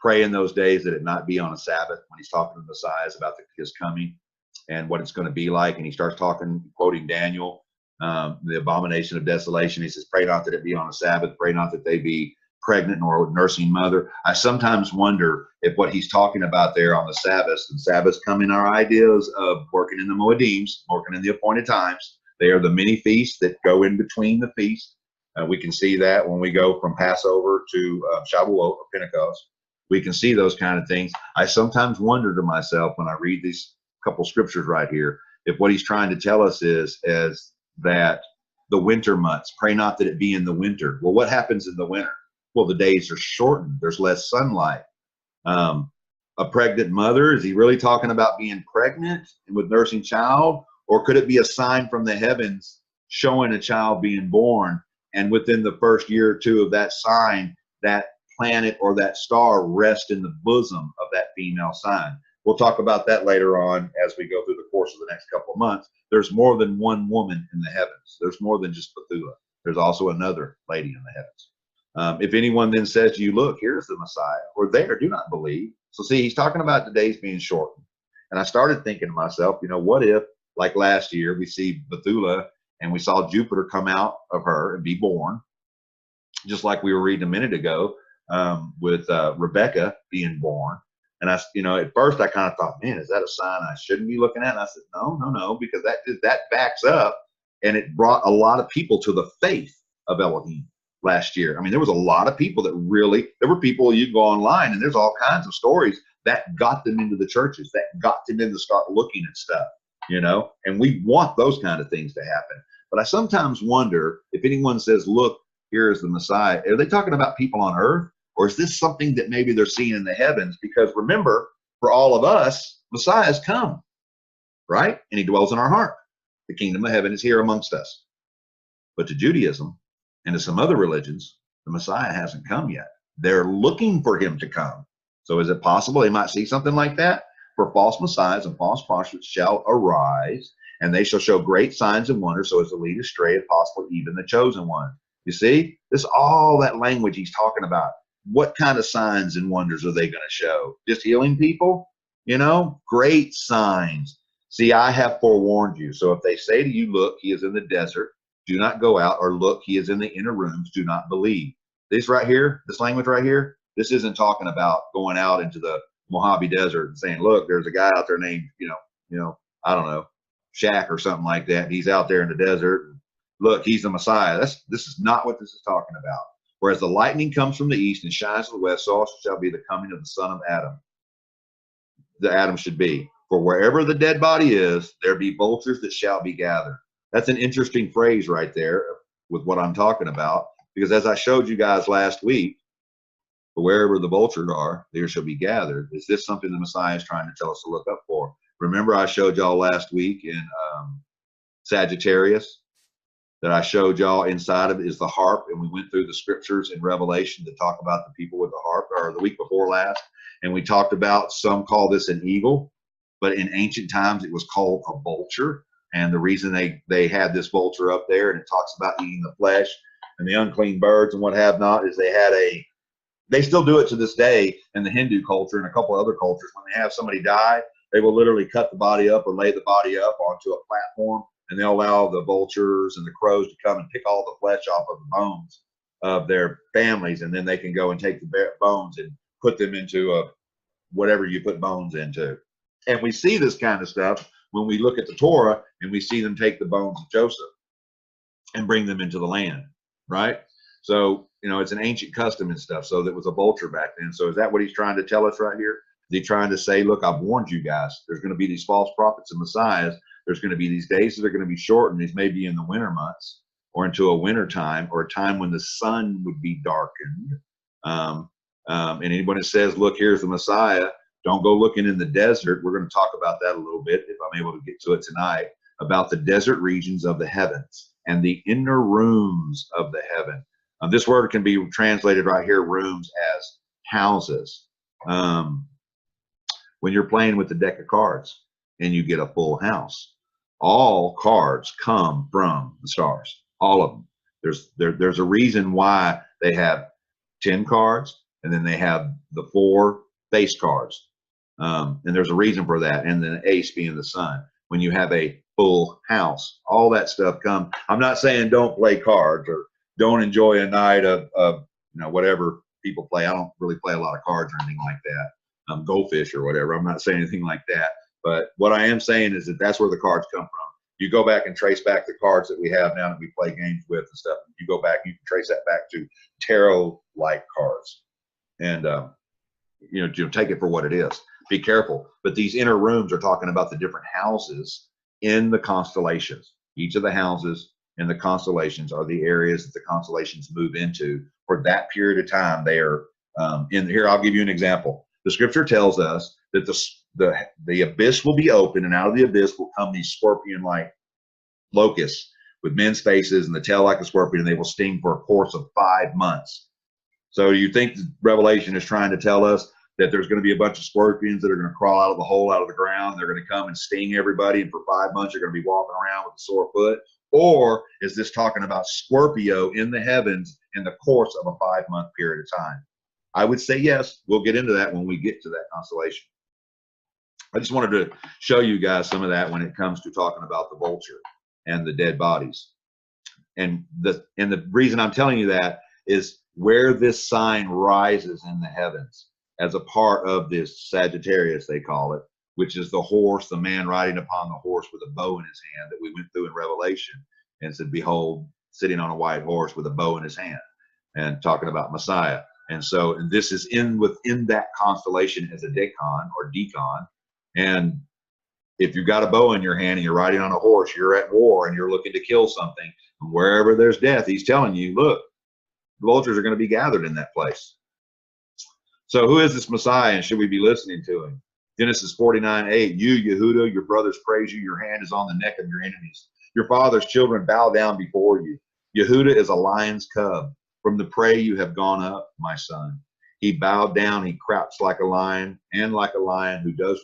pray in those days that it not be on a Sabbath, when he's talking to the Messiah about his coming and what it's going to be like. And he starts talking, quoting Daniel, the abomination of desolation. He says, pray not that it be on a Sabbath, pray not that they be pregnant nor nursing mother. I sometimes wonder if what he's talking about there on the Sabbaths, and Sabbaths come in our ideas of working in the Moedims, working in the appointed times. They are the many feasts that go in between the feasts. We can see that when we go from Passover to Shavuot or Pentecost. We can see those kind of things. I sometimes wonder to myself when I read these couple scriptures right here, if what he's trying to tell us is that the winter months, pray not that it be in the winter. Well, what happens in the winter? Well, the days are shortened. There's less sunlight. A pregnant mother, is he really talking about being pregnant and with nursing child? Or could it be a sign from the heavens showing a child being born, and within the first year or two of that sign, that planet or that star rest in the bosom of that female sign? We'll talk about that later on as we go through the course of the next couple of months. There's more than one woman in the heavens. There's more than just Bethula. There's also another lady in the heavens. If anyone then says to you, look, here's the Messiah, or there, do not believe. So see, he's talking about the days being shortened. And I started thinking to myself, you know, what if, like last year, we see Bethula and we saw Jupiter come out of her and be born, just like we were reading a minute ago with Rebecca being born. And I, you know, at first I kind of thought, man, is that a sign I shouldn't be looking at? And I said, no, because that backs up, and it brought a lot of people to the faith of Elohim last year. I mean, there was a lot of people that really, there were people, you go online and there's all kinds of stories that got them into the churches, that got them in to start looking at stuff, you know, and we want those kind of things to happen. But I sometimes wonder if anyone says, look, here is the Messiah, are they talking about people on earth? Or is this something that maybe they're seeing in the heavens? Because remember, for all of us, Messiah has come, right? And he dwells in our heart. The kingdom of heaven is here amongst us. But to Judaism and to some other religions, the Messiah hasn't come yet. They're looking for him to come. So is it possible they might see something like that? For false messiahs and false prophets shall arise, and they shall show great signs and wonders, so as to lead astray, if possible, even the chosen one. You see, this all that language he's talking about. What kind of signs and wonders are they going to show? Just healing people? You know, great signs. See, I have forewarned you. So if they say to you, look, he is in the desert, do not go out, or look, he is in the inner rooms, do not believe. This right here, this language right here, this isn't talking about going out into the Mojave Desert and saying, look, there's a guy out there named, you know, I don't know, Shaq or something like that. He's out there in the desert. And look, he's the Messiah. This is not what this is talking about. Whereas the lightning comes from the east and shines to the west, so also shall be the coming of the son of Adam. The Adam should be. For wherever the dead body is, there be vultures that shall be gathered. That's an interesting phrase right there with what I'm talking about. Because as I showed you guys last week, for wherever the vultures are, there shall be gathered. Is this something the Messiah is trying to tell us to look up for? Remember I showed y'all last week in Sagittarius, that I showed y'all inside of it is the harp, and we went through the scriptures in Revelation to talk about the people with the harp, or the week before last, and we talked about, some call this an eagle, but in ancient times it was called a vulture, and the reason they had this vulture up there, and it talks about eating the flesh and the unclean birds and what have not, is they still do it to this day in the Hindu culture and a couple other cultures. When they have somebody die, they will literally cut the body up or lay the body up onto a platform, and they'll allow the vultures and the crows to come and pick all the flesh off of the bones of their families, and then they can go and take the bones and put them into a whatever you put bones into. And we see this kind of stuff when we look at the Torah and we see them take the bones of Joseph and bring them into the land, right? So, you know, it's an ancient custom and stuff. So that was a vulture back then. So is that what he's trying to tell us right here? Is he trying to say, look, I've warned you guys, there's going to be these false prophets and messiahs. There's going to be these days that are going to be shortened. These may be in the winter months or into a winter time or a time when the sun would be darkened. And anyone that says, look, here's the Messiah, don't go looking in the desert. We're going to talk about that a little bit, if I'm able to get to it tonight, about the desert regions of the heavens and the inner rooms of the heaven. This word can be translated right here, rooms, as houses. When you're playing with the deck of cards and you get a full house, all cards come from the stars, all of them. There's a reason why they have 10 cards and then they have the 4 face cards. And there's a reason for that. And then the ace being the sun. When you have a full house, all that stuff comes. I'm not saying don't play cards or don't enjoy a night of you know, whatever people play. I don't really play a lot of cards or anything like that. Goldfish or whatever. I'm not saying anything like that. But what I am saying is that that's where the cards come from. You go back and trace back the cards that we have now that we play games with and stuff. You go back, you can trace that back to tarot-like cards. And, you know, take it for what it is. Be careful. But these inner rooms are talking about the different houses in the constellations. Each of the houses in the constellations are the areas that the constellations move into for that period of time. They are in here. I'll give you an example. The scripture tells us that the abyss will be open, and out of the abyss will come these scorpion-like locusts with men's faces and the tail like a scorpion, and they will sting for a course of 5 months. So you think Revelation is trying to tell us that there's going to be a bunch of scorpions that are going to crawl out of the hole, out of the ground. They're going to come and sting everybody, and for 5 months you're going to be walking around with a sore foot? Or is this talking about Scorpio in the heavens in the course of a 5-month period of time? I would say yes. We'll get into that when we get to that constellation. I just wanted to show you guys some of that when it comes to talking about the vulture and the dead bodies. And the reason I'm telling you that is where this sign rises in the heavens as a part of this Sagittarius, they call it, which is the horse, the man riding upon the horse with a bow in his hand that we went through in Revelation and said, behold, sitting on a white horse with a bow in his hand, and talking about Messiah. And so, and this is within that constellation as a decon or decon. And if you've got a bow in your hand and you're riding on a horse, you're at war and you're looking to kill something. And wherever there's death, he's telling you, look, the vultures are going to be gathered in that place. So who is this Messiah, and should we be listening to him? Genesis 49:8, you, Yahudah, your brothers praise you. Your hand is on the neck of your enemies. Your father's children bow down before you. Yahudah is a lion's cub. From the prey you have gone up, my son. He bowed down, he crouched like a lion, and like a lion who does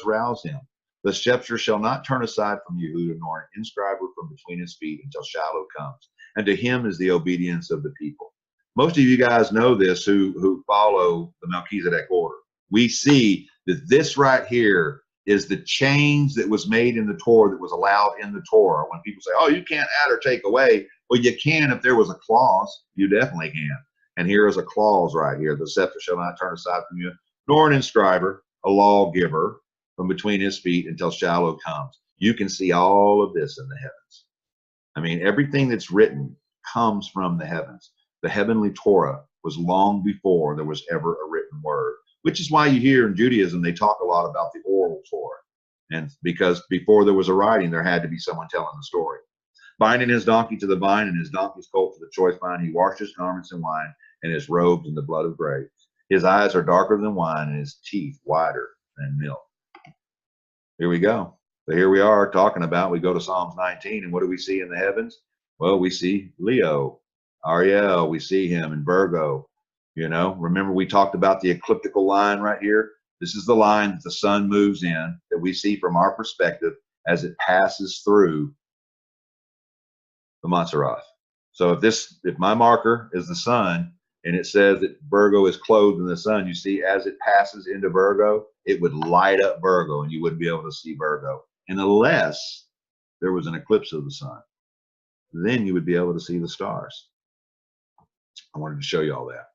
rouse him. The scepter shall not turn aside from Yahudah, nor an inscriber from between his feet until Shiloh comes. And to him is the obedience of the people. Most of you guys know this who follow the MalkyZadek order. We see that this right here is the change that was made in the Torah, that was allowed in the Torah. When people say, oh, you can't add or take away. Well, you can if there was a clause. You definitely can. And here is a clause right here. The scepter shall not turn aside from you, nor an inscriber, a lawgiver, from between his feet until Shiloh comes. You can see all of this in the heavens. I mean, everything that's written comes from the heavens. The heavenly Torah was long before there was ever a written word, which is why you hear in Judaism they talk a lot about the oral Torah. And because before there was a writing, there had to be someone telling the story. Binding his donkey to the vine and his donkey's colt to the choice vine, he washed his garments in wine and his robes in the blood of grapes. His eyes are darker than wine and his teeth whiter than milk. Here we go. So here we are talking about, we go to Psalms 19, and what do we see in the heavens? Well, we see Leo, Ariel, we see him in Virgo. You know, remember we talked about the ecliptical line right here? This is the line that the sun moves in, that we see from our perspective as it passes through the Montserrat. So if my marker is the sun and it says that Virgo is clothed in the sun, you see as it passes into Virgo, it would light up Virgo and you wouldn't be able to see Virgo, and unless there was an eclipse of the sun. then you would be able to see the stars. I wanted to show you all that.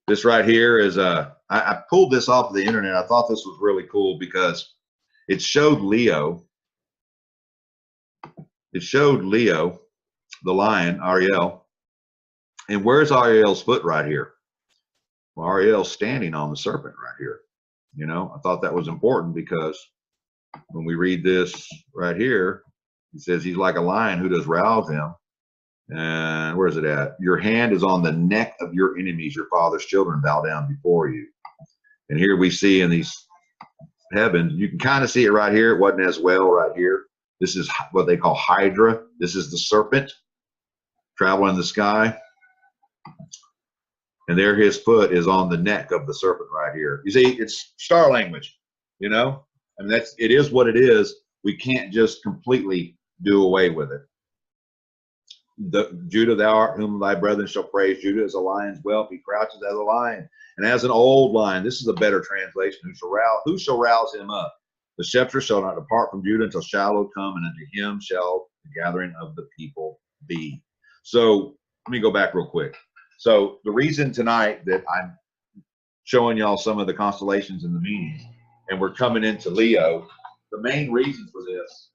This right here is I pulled this off of the internet. I thought this was really cool because it showed Leo. It showed Leo, the lion, Ariel. And where's Ariel's foot right here? Well, Ariel's standing on the serpent right here. You know, I thought that was important because when we read this right here, it says he's like a lion who does rouse him. And where's it at? Your hand is on the neck of your enemies. Your father's children bow down before you. And here we see in these heavens, you can kind of see it right here. It wasn't as well right here. This is what they call Hydra. This is the serpent traveling in the sky. And there his foot is on the neck of the serpent right here. You see, it's star language, you know? I mean, it is what it is. We can't just completely do away with it. Judah, thou art whom thy brethren shall praise. Judah is a lion's whelp. He crouches as a lion and as an old lion. This is a better translation. Who shall rouse him up? The scepter shall not depart from Judah until Shiloh come, and unto him shall the gathering of the people be. So let me go back real quick. So the reason tonight that I'm showing y'all some of the constellations and the meanings, and we're coming into Leo, the main reason for this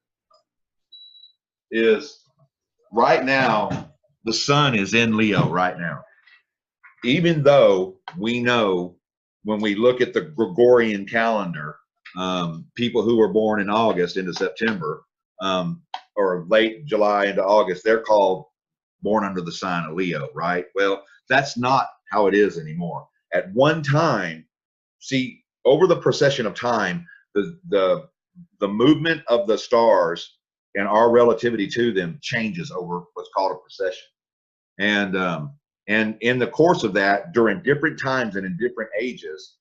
is right now, the sun is in Leo right now. Even though we know when we look at the Gregorian calendar, people who were born in August into September, or late July into August, they're called born under the sign of Leo, right? Well, that's not how it is anymore. At one time, see, over the procession of time, the movement of the stars and our relativity to them changes over what's called a procession. And in the course of that, during different times and in different ages,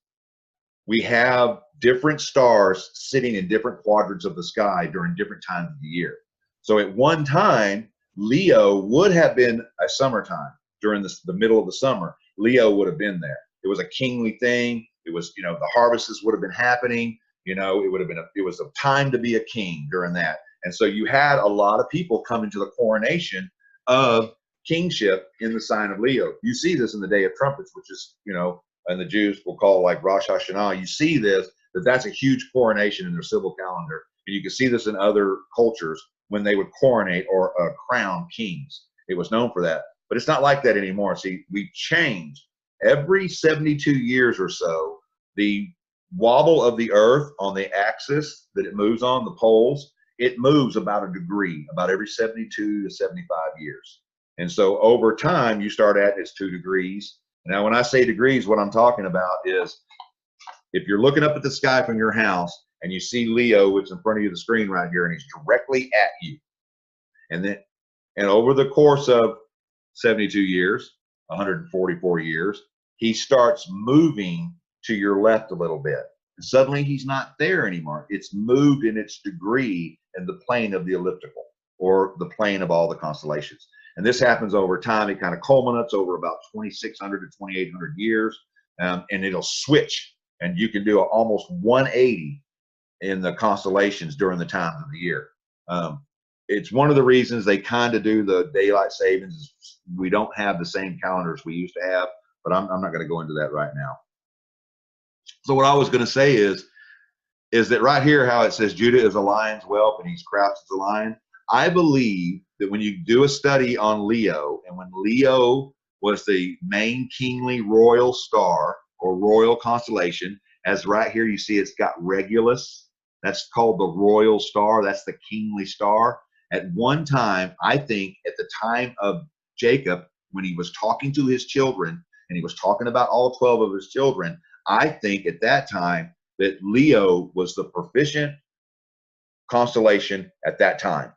we have different stars sitting in different quadrants of the sky during different times of the year. So at one time, Leo would have been a summertime. During the middle of the summer, Leo would have been there. It was a kingly thing. It was, you know, the harvests would have been happening. You know, it would have been it was a time to be a king during that. And so you had a lot of people coming to the coronation of kingship in the sign of Leo. You see this in the Day of Trumpets, which is, you know, and the Jews will call like Rosh Hashanah. You see this, that's a huge coronation in their civil calendar. And you can see this in other cultures when they would coronate or crown kings. It was known for that. But it's not like that anymore. See, we've changed. Every 72 years or so, the wobble of the earth on the axis that it moves on, the poles, it moves about a degree, about every 72 to 75 years. And so over time, you start at it's 2 degrees. Now, when I say degrees, what I'm talking about is if you're looking up at the sky from your house and you see Leo, which is in front of you, the screen right here, and he's directly at you. And over the course of 72 years, 144 years, he starts moving to your left a little bit. And suddenly he's not there anymore. It's moved in its degree in the plane of the elliptical, or the plane of all the constellations. And this happens over time. It kind of culminates over about 2,600 to 2,800 years, and it'll switch. And you can do almost 180 in the constellations during the times of the year. It's one of the reasons they kind of do the daylight savings. We don't have the same calendars we used to have, but I'm not going to go into that right now. So what I was going to say is that right here, how it says Judah is a lion's whelp and he's crouched as a lion. I believe that when you do a study on Leo, and when Leo was the main kingly royal star or royal constellation, as right here you see it's got Regulus. That's called the royal star. That's the kingly star. At one time, I think at the time of Jacob, when he was talking to his children, and he was talking about all 12 of his children, I think at that time that Leo was the proficient constellation at that time.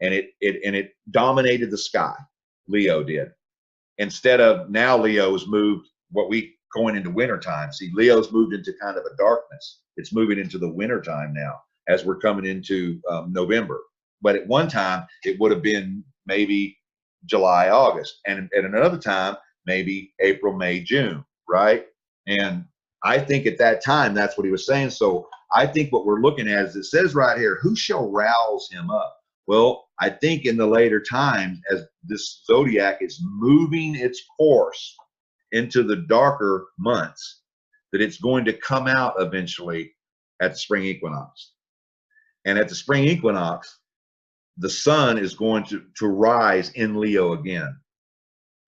And it dominated the sky. Leo did. Instead of now, Leo's moved going into wintertime. See, Leo's moved into kind of a darkness. It's moving into the wintertime now as we're coming into November. But at one time, it would have been maybe July, August. And at another time, maybe April, May, June, right? And I think at that time, that's what he was saying. So I think what we're looking at is it says right here, who shall rouse him up? Well, I think in the later times, as this zodiac is moving its course into the darker months, that it's going to come out eventually at the spring equinox. And at the spring equinox, the sun is going to rise in Leo again.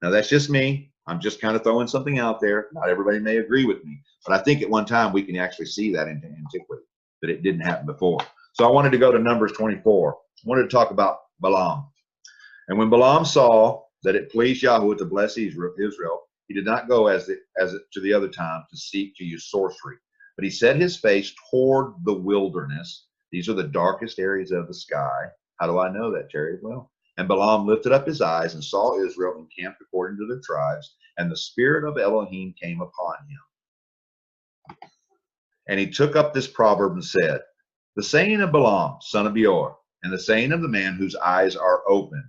Now, that's just me. I'm just kind of throwing something out there. Not everybody may agree with me, but I think at one time we can actually see that in antiquity, that it didn't happen before. So I wanted to go to Numbers 24. I wanted to talk about Balaam. And when Balaam saw that it pleased Yahudah to bless Israel, he did not go as to the other time to seek to use sorcery, but he set his face toward the wilderness. These are the darkest areas of the sky. How do I know that, Terry? Well, and Balaam lifted up his eyes and saw Israel encamped according to their tribes, and the spirit of Elohim came upon him. And he took up this proverb and said, the saying of Balaam, son of Beor, and the saying of the man whose eyes are open,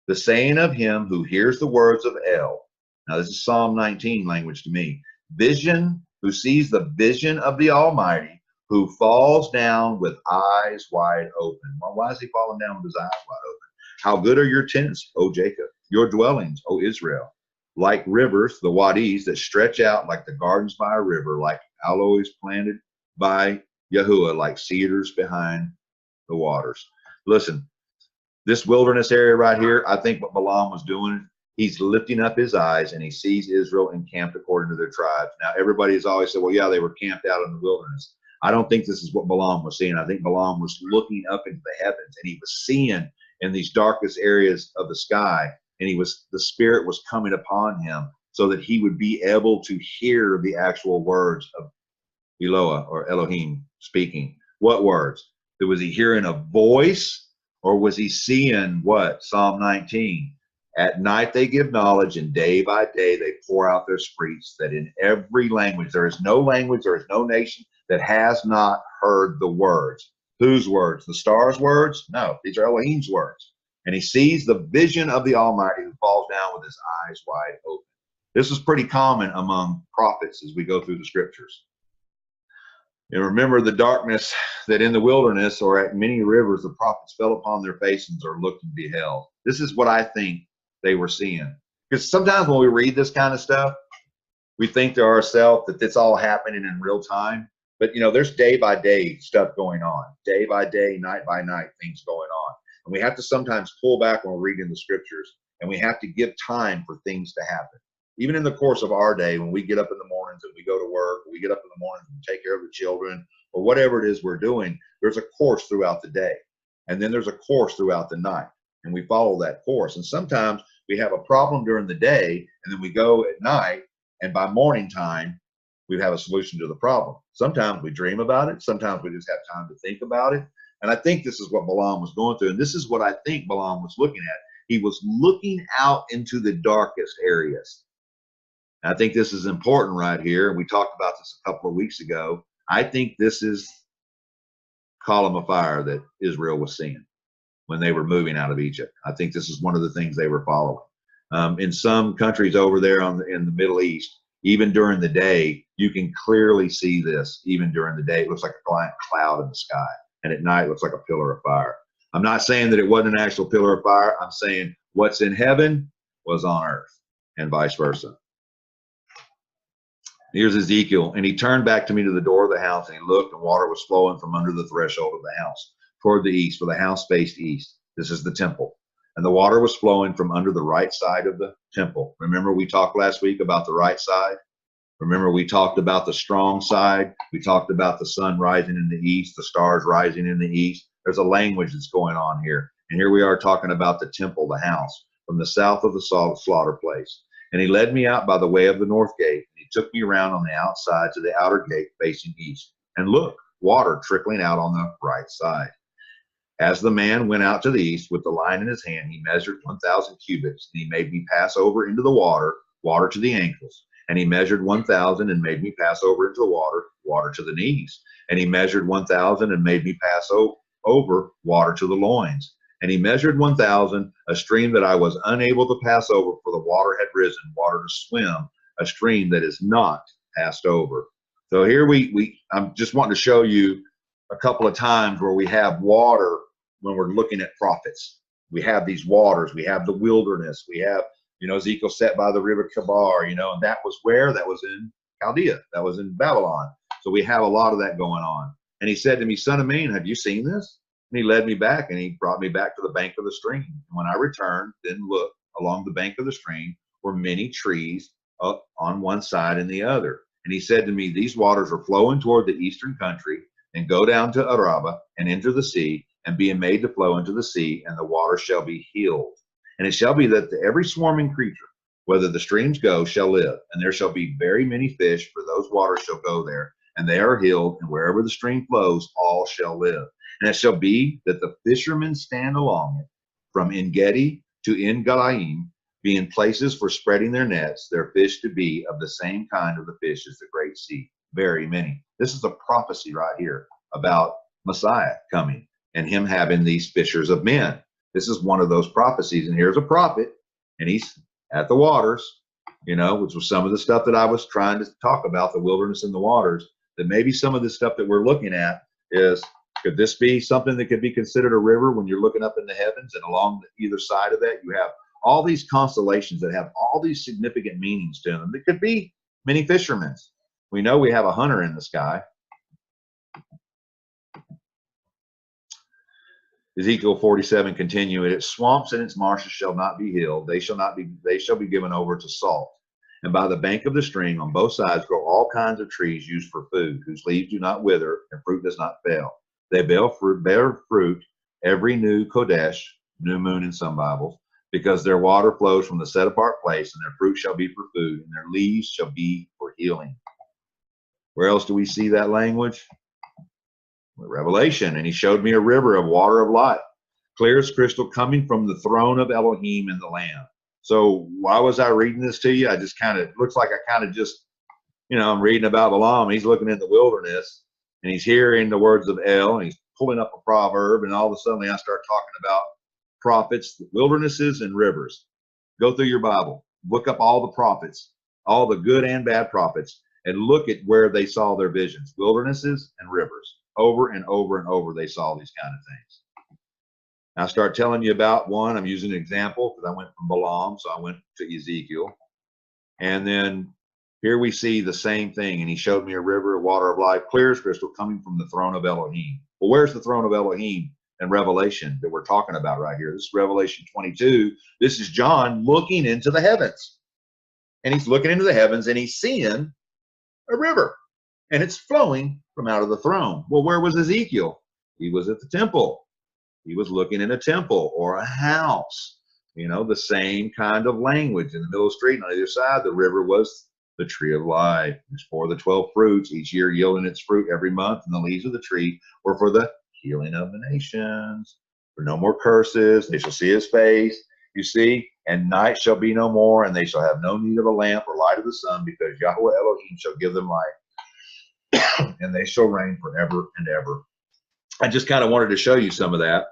the saying of him who hears the words of El. Now this is Psalm 19 language to me. Vision, who sees the vision of the Almighty, who falls down with eyes wide open. Well, why is he falling down with his eyes wide open? How good are your tents, O Jacob, your dwellings, O Israel, like rivers, the wadis that stretch out like the gardens by a river, like aloes planted by Yahudah, like cedars behind the waters. Listen, this wilderness area right here, I think what Balaam was doing, he's lifting up his eyes and he sees Israel encamped according to their tribes. Now, everybody has always said, well, yeah, they were camped out in the wilderness. I don't think this is what Balaam was seeing. I think Balaam was looking up into the heavens, and he was seeing in these darkest areas of the sky, and the spirit was coming upon him so that he would be able to hear the actual words of Eloah or Elohim speaking. What words? Was he hearing a voice, or was he seeing what? Psalm 19. At night they give knowledge, and day by day they pour out their speech, that in every language, there is no nation that has not heard the words. Whose words? The stars' words? No, these are Elohim's words. And he sees the vision of the Almighty who falls down with his eyes wide open. This is pretty common among prophets as we go through the scriptures. And remember the darkness that in the wilderness or at many rivers the prophets fell upon their faces or looked and beheld. This is what I think they were seeing. Because sometimes when we read this kind of stuff, we think to ourselves that it's all happening in real time. But, you know, there's day by day stuff going on. Day by day, night by night, things going on. And we have to sometimes pull back when we're reading the scriptures, and we have to give time for things to happen. Even in the course of our day, when we get up in the mornings and we go to work, or we get up in the mornings and take care of the children, or whatever it is we're doing, there's a course throughout the day. And then there's a course throughout the night. And we follow that course. And sometimes we have a problem during the day, and then we go at night, and by morning time, we have a solution to the problem. Sometimes we dream about it. Sometimes we just have time to think about it. And I think this is what Balaam was going through. And this is what I think Balaam was looking at. He was looking out into the darkest areas. And I think this is important right here. And we talked about this a couple of weeks ago. I think this is column of fire that Israel was seeing when they were moving out of Egypt. I think this is one of the things they were following. In some countries over there in the Middle East, even during the day, you can clearly see this. Even during the day, it looks like a giant cloud in the sky. And at night, it looks like a pillar of fire. I'm not saying that it wasn't an actual pillar of fire. I'm saying what's in heaven was on earth, and vice versa. Here's Ezekiel. And he turned back to me to the door of the house, and he looked, and water was flowing from under the threshold of the house toward the east, for the house faced east. This is the temple. And the water was flowing from under the right side of the temple. Remember, we talked last week about the right side. Remember, we talked about the strong side. We talked about the sun rising in the east, the stars rising in the east. There's a language that's going on here. And here we are talking about the temple, the house, from the south of the slaughter place. And he led me out by the way of the north gate. And he took me around on the outside to the outer gate facing east. And look, water trickling out on the right side. As the man went out to the east with the line in his hand, he measured 1,000 cubits, and he made me pass over into the water to the ankles. And he measured 1,000 and made me pass over into the water to the knees. And he measured 1,000 and made me pass over water to the loins. And he measured 1,000, a stream that I was unable to pass over, for the water had risen, water to swim, a stream that is not passed over. So here I'm just wanting to show you a couple of times where we have water when we're looking at prophets. We have these waters, we have the wilderness, we have, you know, Ezekiel sat by the river Kabar, you know, and that was where? That was in Chaldea, that was in Babylon. So we have a lot of that going on. And he said to me, son of man, have you seen this? And he led me back, and he brought me back to the bank of the stream. And when I returned, then look, along the bank of the stream were many trees up on one side and the other. And he said to me, these waters are flowing toward the eastern country and go down to Araba and enter the sea, and being made to flow into the sea, and the water shall be healed. And it shall be that every swarming creature, whether the streams go, shall live. And there shall be very many fish, for those waters shall go there, and they are healed. And wherever the stream flows, all shall live. And it shall be that the fishermen stand along it, from En-gedi to En-galaim, being places for spreading their nets, their fish to be of the same kind of the fish as the great sea, very many. This is a prophecy right here about Messiah coming and him having these fishers of men. This is one of those prophecies. And here's a prophet, and he's at the waters, you know, which was some of the stuff that I was trying to talk about, the wilderness and the waters, that maybe some of the stuff that we're looking at is, could this be something that could be considered a river when you're looking up in the heavens, and along either side of that you have all these constellations that have all these significant meanings to them. It could be many fishermen. We know we have a hunter in the sky. Ezekiel 47 continuing, its swamps and its marshes shall not be healed. They shall be given over to salt. And by the bank of the stream on both sides grow all kinds of trees used for food, whose leaves do not wither and fruit does not fail. They bear fruit every new Kodesh, new moon in some Bibles, because their water flows from the set apart place, and their fruit shall be for food, and their leaves shall be for healing. Where else do we see that language? Revelation. And he showed me a river of water of life, clear as crystal, coming from the throne of Elohim and the Lamb. So why was I reading this to you? I just kind of, looks like I kind of just, you know, I'm reading about Balaam. He's looking in the wilderness, and he's hearing the words of El, and he's pulling up a proverb, and all of a sudden I start talking about prophets, wildernesses, and rivers. Go through your Bible, look up all the prophets, all the good and bad prophets, and look at where they saw their visions, wildernesses and rivers. Over and over and over, they saw these kind of things. I'll start telling you about one. I'm using an example because I went from Balaam, so I went to Ezekiel. And then here we see the same thing. And he showed me a river of water of life, clear as crystal, coming from the throne of Elohim. Well, where's the throne of Elohim in Revelation that we're talking about right here? This is Revelation 22. This is John looking into the heavens. And he's looking into the heavens, and he's seeing a river. And it's flowing from out of the throne. Well, where was Ezekiel? He was at the temple. He was looking in a temple or a house. You know, the same kind of language. In the middle of the street, on either side, the river was the tree of life. It's for the 12 fruits, each year yielding its fruit every month. And the leaves of the tree were for the healing of the nations. For no more curses. They shall see his face. You see, and night shall be no more, and they shall have no need of a lamp or light of the sun, because Yahweh Elohim shall give them light. And they shall reign forever and ever. I just kind of wanted to show you some of that.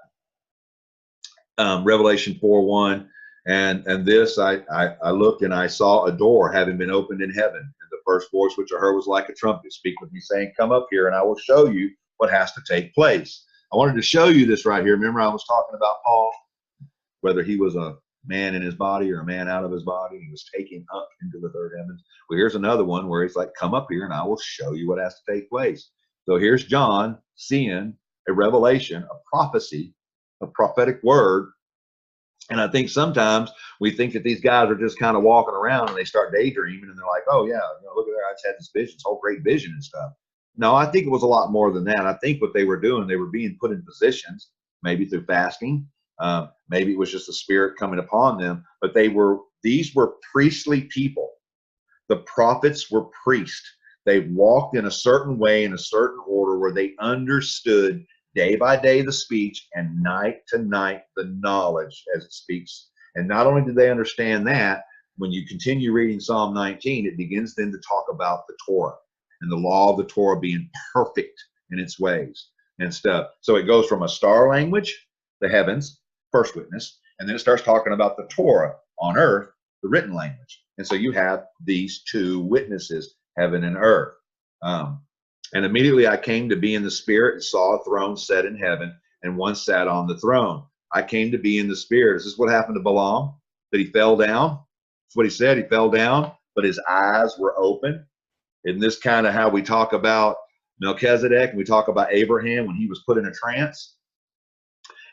Revelation 4:1, and this I looked, and I saw a door having been opened in heaven, and the first voice which I heard was like a trumpet, speak with me, saying, come up here, and I will show you what has to take place. I wanted to show you this right here. Remember, I was talking about Paul, whether he was a man in his body or a man out of his body. He was taken up into the third heavens. Well, here's another one where he's like, come up here and I will show you what has to take place. So here's John seeing a revelation, a prophecy, a prophetic word. And I think sometimes we think that these guys are just kind of walking around and they start daydreaming, and they're like, oh yeah, you know, look at there, I just had this vision, this whole great vision and stuff. No, I think it was a lot more than that. I think what they were doing, they were being put in positions, maybe through fasting. Maybe it was just the Spirit coming upon them, but these were priestly people. The prophets were priests. They walked in a certain way, in a certain order, where they understood day by day the speech, and night to night the knowledge as it speaks. And not only did they understand that, when you continue reading Psalm 19, it begins then to talk about the Torah and the law of the Torah being perfect in its ways and stuff. So it goes from a star language, the heavens, first witness, and then it starts talking about the Torah on earth, the written language. And so you have these two witnesses, heaven and earth. And immediately I came to be in the Spirit and saw a throne set in heaven, and one sat on the throne. I came to be in the spirit. Is this what happened to Balaam? That he fell down? That's what he said. He fell down, but his eyes were open. Isn't this kind of how we talk about Melchizedek and we talk about Abraham when he was put in a trance?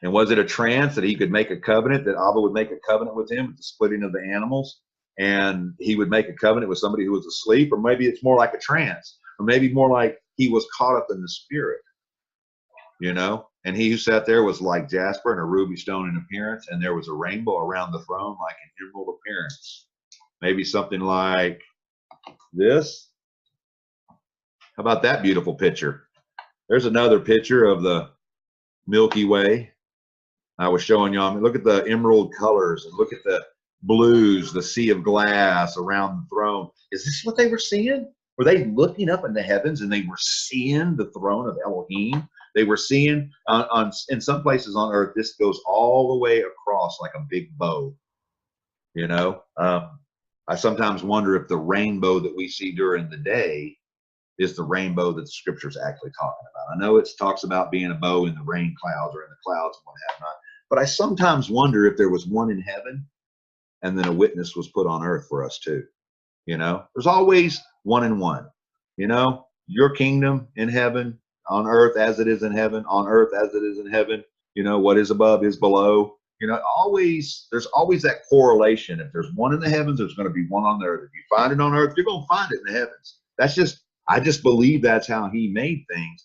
And was it a trance that he could make a covenant, that Abba would make a covenant with him with the splitting of the animals? And he would make a covenant with somebody who was asleep? Or maybe it's more like a trance, or maybe more like he was caught up in the spirit, you know? And he who sat there was like jasper and a ruby stone in appearance, and there was a rainbow around the throne like an emerald appearance. Maybe something like this. How about that beautiful picture? There's another picture of the Milky Way. I was showing y'all. I mean, look at the emerald colors and look at the blues, the sea of glass around the throne. Is this what they were seeing? Were they looking up in the heavens and they were seeing the throne of Elohim? They were seeing in some places on earth, this goes all the way across like a big bow. You know, I sometimes wonder if the rainbow that we see during the day is the rainbow that the scripture's actually talking about. I know it talks about being a bow in the rain clouds or in the clouds and what have not, but I sometimes wonder if there was one in heaven and then a witness was put on earth for us too. You know, there's always one in one. You know, your kingdom in heaven, on earth as it is in heaven, on earth as it is in heaven. You know, what is above is below. You know, there's always that correlation. If there's one in the heavens, there's going to be one on the earth. If you find it on earth, you're going to find it in the heavens. I just believe that's how he made things.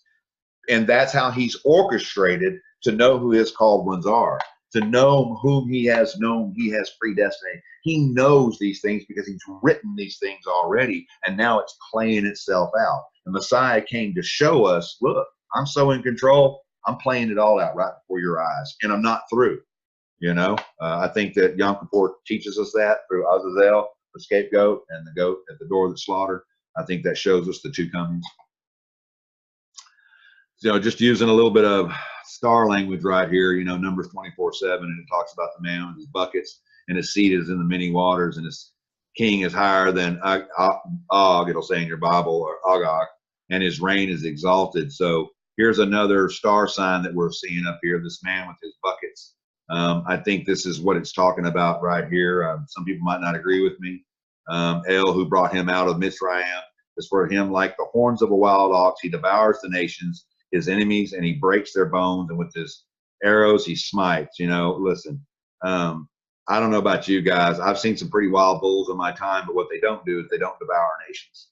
And that's how he's orchestrated to know who his called ones are, to know whom he has known, he has predestinated. He knows these things because he's written these things already, and now it's playing itself out. The Messiah came to show us, look, I'm so in control, I'm playing it all out right before your eyes, and I'm not through. You know, I think that Yom Kippur teaches us that through Azazel, the scapegoat, and the goat at the door of the slaughter. I think that shows us the two comings. You know, just using a little bit of star language right here, you know, Numbers 24:7, and it talks about the man with his buckets, and his seat is in the many waters, and his king is higher than Og, it'll say in your Bible, or Agog, and his reign is exalted. So here's another star sign that we're seeing up here, this man with his buckets. I think this is what it's talking about right here. Some people might not agree with me. El, who brought him out of Mitzrayim, is for him like the horns of a wild ox. He devours the nations, his enemies, and he breaks their bones, and with his arrows he smites. You know, listen, I don't know about you guys. I've seen some pretty wild bulls in my time, but what they don't do is they don't devour nations.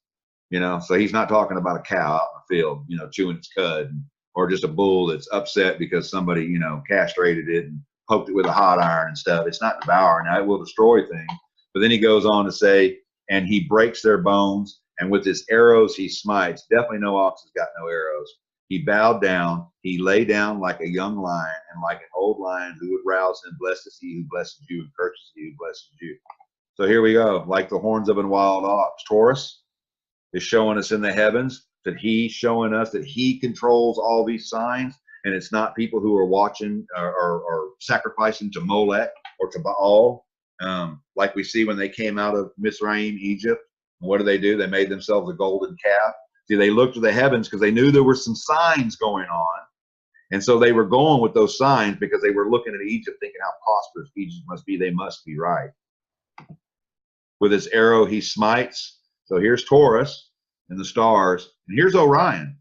You know, so he's not talking about a cow out in the field, you know, chewing its cud, or just a bull that's upset because somebody, you know, castrated it and poked it with a hot iron and stuff. It's not devouring. Now, it will destroy things. But then he goes on to say, and he breaks their bones, and with his arrows he smites. Definitely no ox has got no arrows. He bowed down, he lay down like a young lion, and like an old lion who would rouse him. Blessed is he who blesses you, and curses he who blesses you. So here we go, like the horns of a wild ox. Taurus is showing us in the heavens that he's showing us that he controls all these signs, and it's not people who are watching or sacrificing to Molech or to Baal, like we see when they came out of Mizraim, Egypt. And what do? They made themselves a golden calf. See, they looked to the heavens because they knew there were some signs going on. And so they were going with those signs because they were looking at Egypt thinking how prosperous Egypt must be. They must be right. With his arrow he smites. So here's Taurus and the stars. And here's Orion.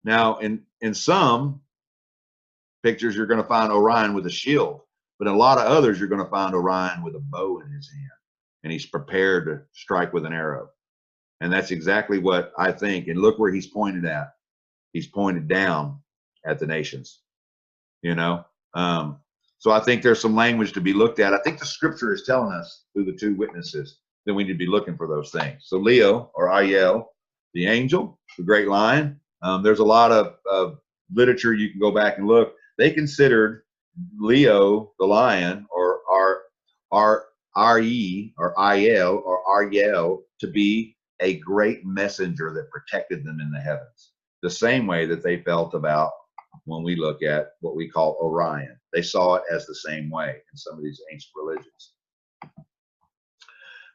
Now, in some pictures, you're going to find Orion with a shield. But in a lot of others, you're going to find Orion with a bow in his hand. And he's prepared to strike with an arrow. And that's exactly what I think. And look where he's pointed at. He's pointed down at the nations, you know. So I think there's some language to be looked at. I think the scripture is telling us through the two witnesses that we need to be looking for those things. So Leo, or Ayel, the angel, the great lion. There's a lot of literature you can go back and look. They considered Leo, the lion, or R-E, or Ayel, or Ariel, to be a great messenger that protected them in the heavens. The same way that they felt about when we look at what we call Orion. They saw it as the same way in some of these ancient religions.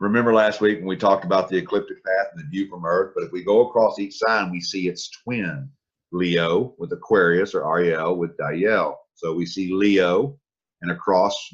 Remember last week when we talked about the ecliptic path and the view from Earth, but if we go across each sign, we see its twin. Leo with Aquarius, or Ariel with Diel. So we see Leo, and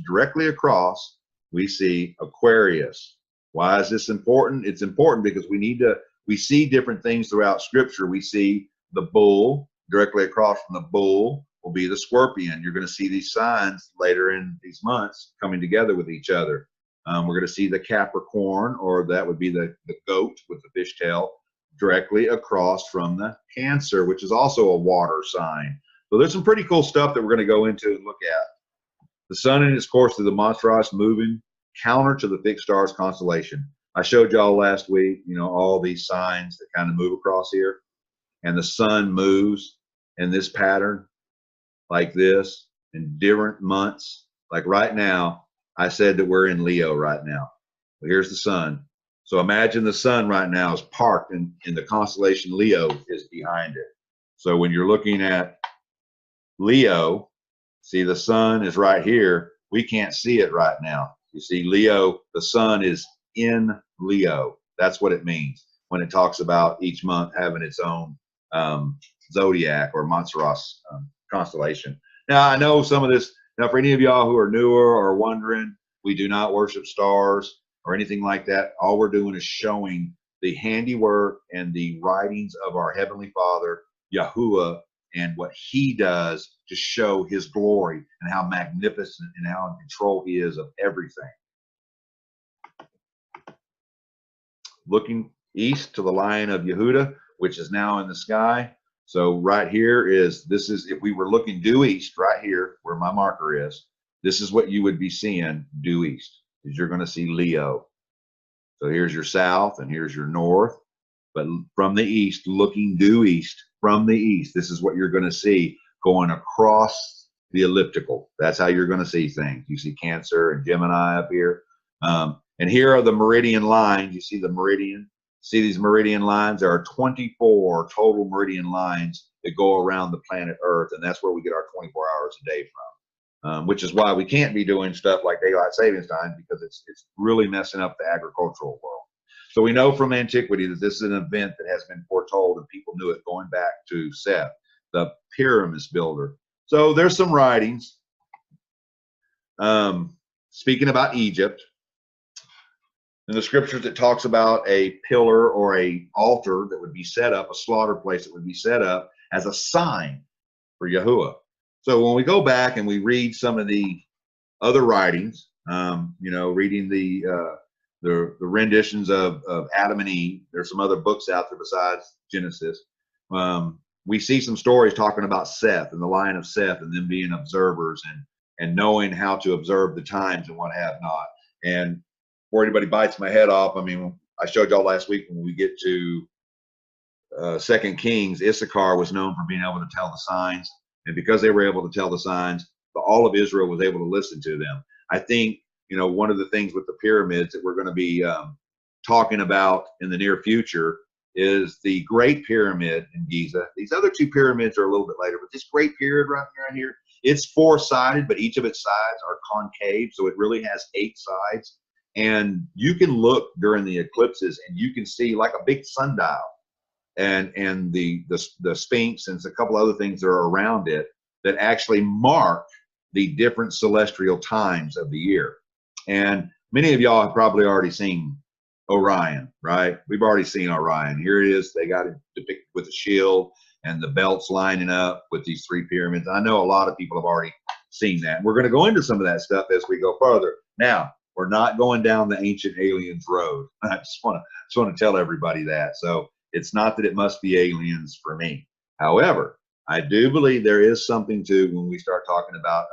directly across, we see Aquarius. Why is this important? It's important because we see different things throughout Scripture. We see the bull, directly across from the bull will be the scorpion. You're going to see these signs later in these months coming together with each other. We're going to see the Capricorn, or that would be the goat with the fishtail, directly across from the Cancer, which is also a water sign. So there's some pretty cool stuff that we're going to go into and look at. The sun in its course through the monstrous moving counter to the fixed stars constellation. I showed y'all last week, all these signs that kind of move across here, and the sun moves in this pattern like this in different months. Like right now, I said that we're in Leo right now. Well, here's the sun. So imagine the sun right now is parked in the constellation Leo is behind it. So when you're looking at Leo, see the sun is right here. We can't see it right now. You see Leo, the sun is in Leo. That's what it means when it talks about each month having its own zodiac or monstrous constellation. Now, I know some of this, now for any of y'all who are newer or wondering, we do not worship stars or anything like that. All we're doing is showing the handiwork and the writings of our Heavenly Father, Yahudah, and what he does to show his glory and how magnificent and how in control he is of everything. Looking east to the Lion of Yahudah, which is now in the sky. So right here this is if we were looking due east, right here where my marker is, this is what you would be seeing due east, is you're going to see Leo. So here's your south and here's your north, but from the east, looking due east, from the east, this is what you're going to see going across the elliptical. That's how you're going to see things. You see Cancer and Gemini up here. And here are the meridian lines. You see the meridian. See these meridian lines? There are 24 total meridian lines that go around the planet Earth, and that's where we get our 24 hours a day from, which is why we can't be doing stuff like daylight savings time, because it's really messing up the agricultural world. So we know from antiquity that this is an event that has been foretold, and people knew it going back to Seth, the pyramid builder. So there's some writings speaking about Egypt. In the scriptures, it talks about a pillar or a altar that would be set up, a slaughter place that would be set up as a sign for Yahudah. So when we go back and we read some of the other writings, reading the renditions of Adam and Eve, there's some other books out there besides Genesis. We see some stories talking about Seth and the line of Seth and them being observers and knowing how to observe the times and what have not. And before anybody bites my head off, I mean, I showed y'all last week when we get to 2 Kings, Issachar was known for being able to tell the signs. And because they were able to tell the signs, all of Israel was able to listen to them. I think, one of the things with the pyramids that we're going to be talking about in the near future is the Great Pyramid in Giza. These other two pyramids are a little bit later, but this Great Pyramid right here, it's four-sided, but each of its sides are concave, so it really has 8 sides. And you can look during the eclipses and you can see like a big sundial and the Sphinx and a couple other things that are around it that actually mark the different celestial times of the year. And many of y'all have probably already seen Orion, right? We've already seen Orion. Here it is. They got it depicted with a shield and the belts lining up with these 3 pyramids. I know a lot of people have already seen that. We're going to go into some of that stuff as we go further. Now, we're not going down the ancient aliens road. I just want to tell everybody that. So it's not that it must be aliens for me. However, I do believe there is something to when we start talking about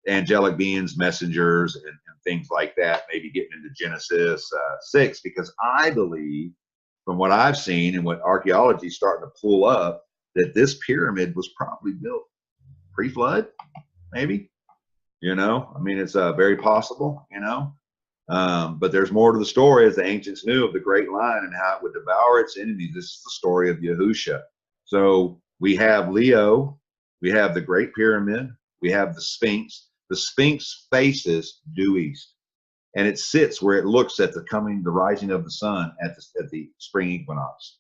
angelic beings, messengers, and things like that, maybe getting into Genesis 6, because I believe from what I've seen and what archaeology is starting to pull up, that this pyramid was probably built pre-flood, maybe. I mean, it's very possible, but there's more to the story, as the ancients knew, of the great line and how it would devour its enemies. This is the story of Yahusha. So we have Leo, we have the Great Pyramid, we have the Sphinx. The Sphinx faces due east, and it sits where it looks at the rising of the sun at the spring equinox.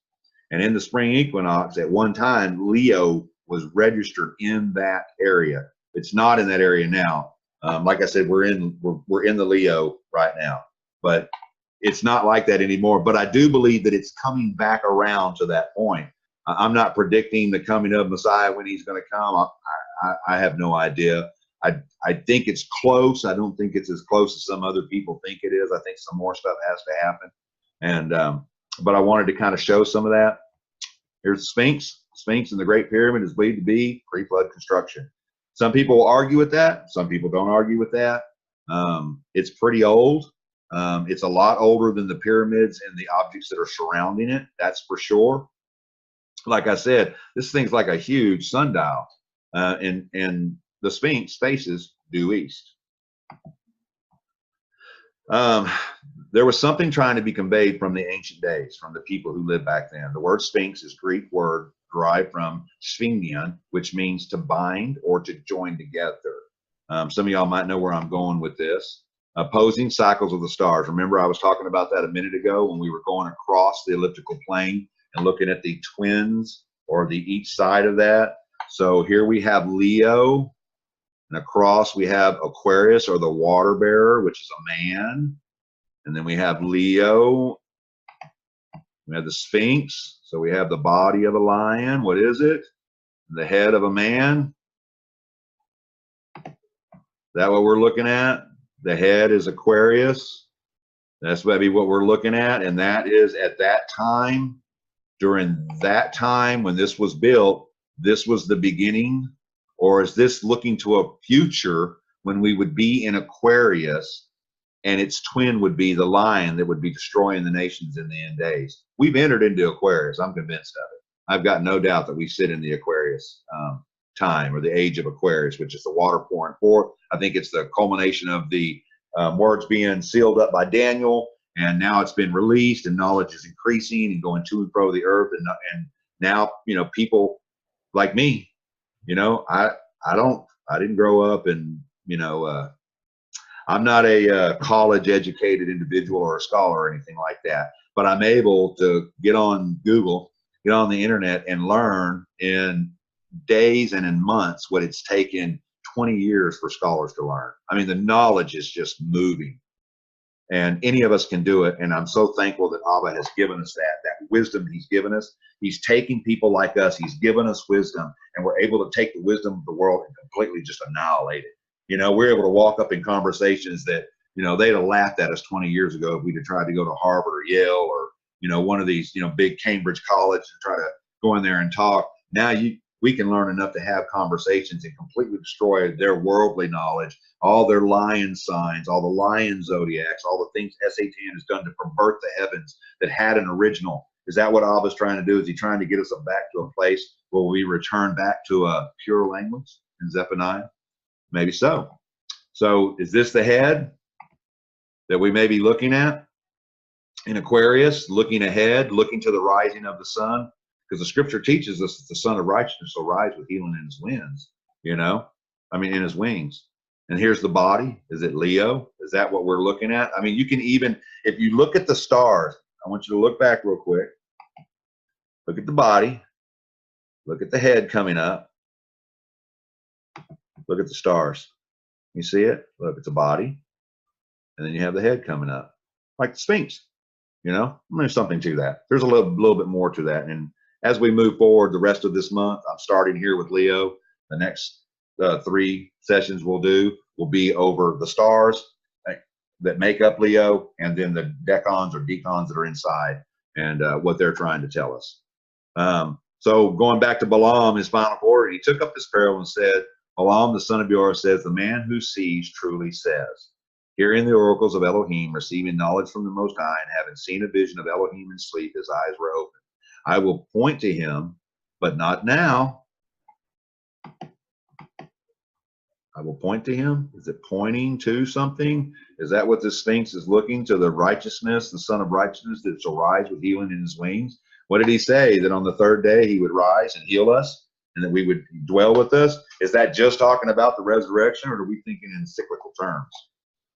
And in the spring equinox, at one time, Leo was registered in that area. It's not in that area now. Like I said, we're in the Leo right now, but it's not like that anymore. But I do believe that it's coming back around to that point. I'm not predicting the coming of Messiah when he's going to come. I have no idea. I think it's close. I don't think it's as close as some other people think it is. I think some more stuff has to happen. And but I wanted to kind of show some of that. Here's the Sphinx. Sphinx and the Great Pyramid is believed to be pre-flood construction. Some people will argue with that. Some people don't argue with that. It's pretty old. It's a lot older than the pyramids and the objects that are surrounding it. That's for sure. Like I said, this thing's like a huge sundial, and the Sphinx faces due east. There was something trying to be conveyed from the ancient days, from the people who lived back then. The word Sphinx is a Greek word derived from sphingnion, which means to bind or to join together. Some of y'all might know where I'm going with this. Opposing cycles of the stars. Remember, I was talking about that a minute ago when we were going across the elliptical plane and looking at the twins, or the each side of that. So here we have Leo, and across we have Aquarius, or the water bearer, which is a man. And then we have Leo. We have the Sphinx. So we have the body of a lion. What is it? The head of a man. Is that what we're looking at? The head is Aquarius. That's maybe what we're looking at. And that is at that time, during that time when this was built, this was the beginning? Or is this looking to a future when we would be in Aquarius and its twin would be the lion that would be destroying the nations in the end days? We've entered into Aquarius. I'm convinced of it. I've got no doubt that we sit in the Aquarius time, or the age of Aquarius, which is the water pouring forth. I think it's the culmination of the words being sealed up by Daniel, and now it's been released, and knowledge is increasing and going to and fro the earth. And now, you know, people like me, you know, I didn't grow up and, you know, I'm not a college educated individual or a scholar or anything like that, but I'm able to get on Google, get on the internet, and learn in days and in months what it's taken 20 years for scholars to learn. I mean, the knowledge is just moving, and any of us can do it. And I'm so thankful that Abba has given us that wisdom he's given us. He's taking people like us, he's given us wisdom, and we're able to take the wisdom of the world and completely just annihilate it. You know, we're able to walk up in conversations that, you know, they'd have laughed at us 20 years ago if we'd have tried to go to Harvard or Yale or, you know, one of these, you know, big Cambridge college and try to go in there and talk. Now we can learn enough to have conversations and completely destroy their worldly knowledge, all their lion signs, all the lion zodiacs, all the things Satan has done to pervert the heavens that had an original. Is that what Abba's trying to do? Is he trying to get us back to a place where we return back to a pure language in Zephaniah? Maybe so. So is this the head that we may be looking at in Aquarius, looking ahead, looking to the rising of the sun? Because the scripture teaches us that the Son of Righteousness will rise with healing in his wings, you know, I mean, in his wings. And here's the body. Is it Leo? Is that what we're looking at? I mean, you can even, if you look at the stars, I want you to look back real quick. Look at the body. Look at the head coming up. Look at the stars. You see it? Look, it's a body. And then you have the head coming up, like the Sphinx. You know, there's something to that. There's a little bit more to that. And as we move forward the rest of this month, I'm starting here with Leo. The next 3 sessions we'll do will be over the stars that make up Leo, and then the decans or decans that are inside, and what they're trying to tell us. So going back to Balaam, his final order, he took up this parable and said, Balaam, the son of Beor, says, the man who sees truly says, hearing the oracles of Elohim, receiving knowledge from the Most High, and having seen a vision of Elohim in sleep, his eyes were open. I will point to him, but not now. I will point to him. Is it pointing to something? Is that what the Sphinx is looking to? The righteousness, the Son of Righteousness that shall rise with healing in his wings? What did he say? That on the 3rd day he would rise and heal us, and that we would dwell with us? Is that just talking about the resurrection, or are we thinking in cyclical terms?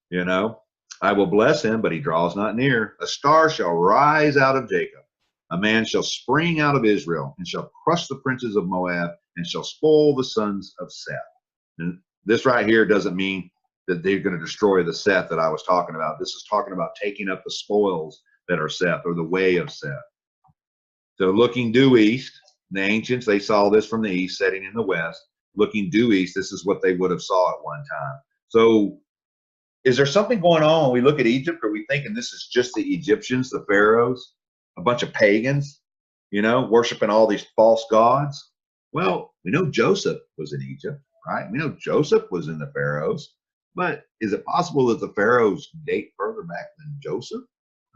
You know, I will bless him, but he draws not near. A star shall rise out of Jacob. A man shall spring out of Israel and shall crush the princes of Moab and shall spoil the sons of Seth. And this right here doesn't mean that they're going to destroy the Seth that I was talking about. This is talking about taking up the spoils that are Seth, or the way of Seth. So looking due east, the ancients, they saw this from the east, setting in the west. Looking due east, this is what they would have saw at one time. So is there something going on when we look at Egypt? Are we thinking this is just the Egyptians, the pharaohs, a bunch of pagans, you know, worshiping all these false gods? Well, we know Joseph was in Egypt, right? We know Joseph was in the pharaohs, but is it possible that the pharaohs date further back than Joseph?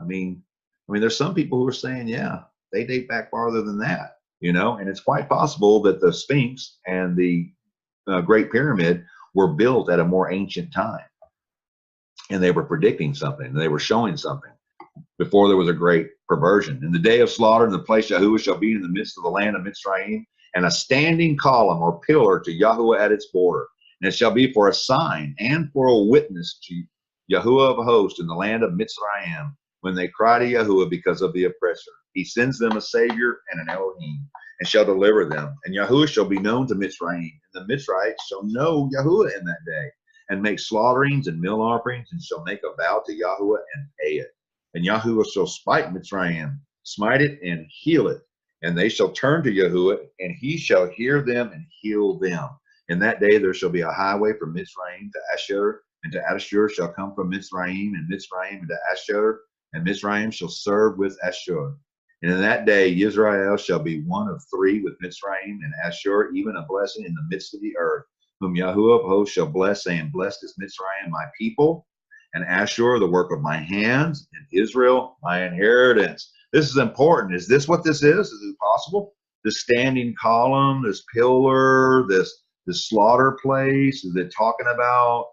I mean, there's some people who are saying, yeah, they date back farther than that, you know, and it's quite possible that the Sphinx and the Great Pyramid were built at a more ancient time. And they were predicting something, and they were showing something before there was a great perversion. In the day of slaughter, in the place Yahudah shall be in the midst of the land of Mitzrayim, and a standing column or pillar to Yahudah at its border. And it shall be for a sign and for a witness to Yahudah of hosts in the land of Mitzrayim, when they cry to Yahudah because of the oppressor. He sends them a Savior and an Elohim, and shall deliver them. And Yahudah shall be known to Mitzrayim, and the Mitzrayites shall know Yahudah in that day, and make slaughterings and meal offerings, and shall make a vow to Yahudah and pay it. And Yahudah shall smite Mitzrayim, smite it and heal it. And they shall turn to Yahudah, and he shall hear them and heal them. In that day there shall be a highway from Mitzrayim to Ashur, and to Ashur shall come from Mitzrayim, and Mitzrayim into Ashur, and Mitzrayim shall serve with Ashur. And in that day Israel shall be one of three with Mitzrayim and Ashur, even a blessing in the midst of the earth, whom Yahudah of hosts shall bless, saying, blessed is Mitzrayim my people, and Ashur the work of my hands, and Israel my inheritance. This is important. Is this what this is? Is it possible? This standing column, this pillar, this slaughter place? Is it talking about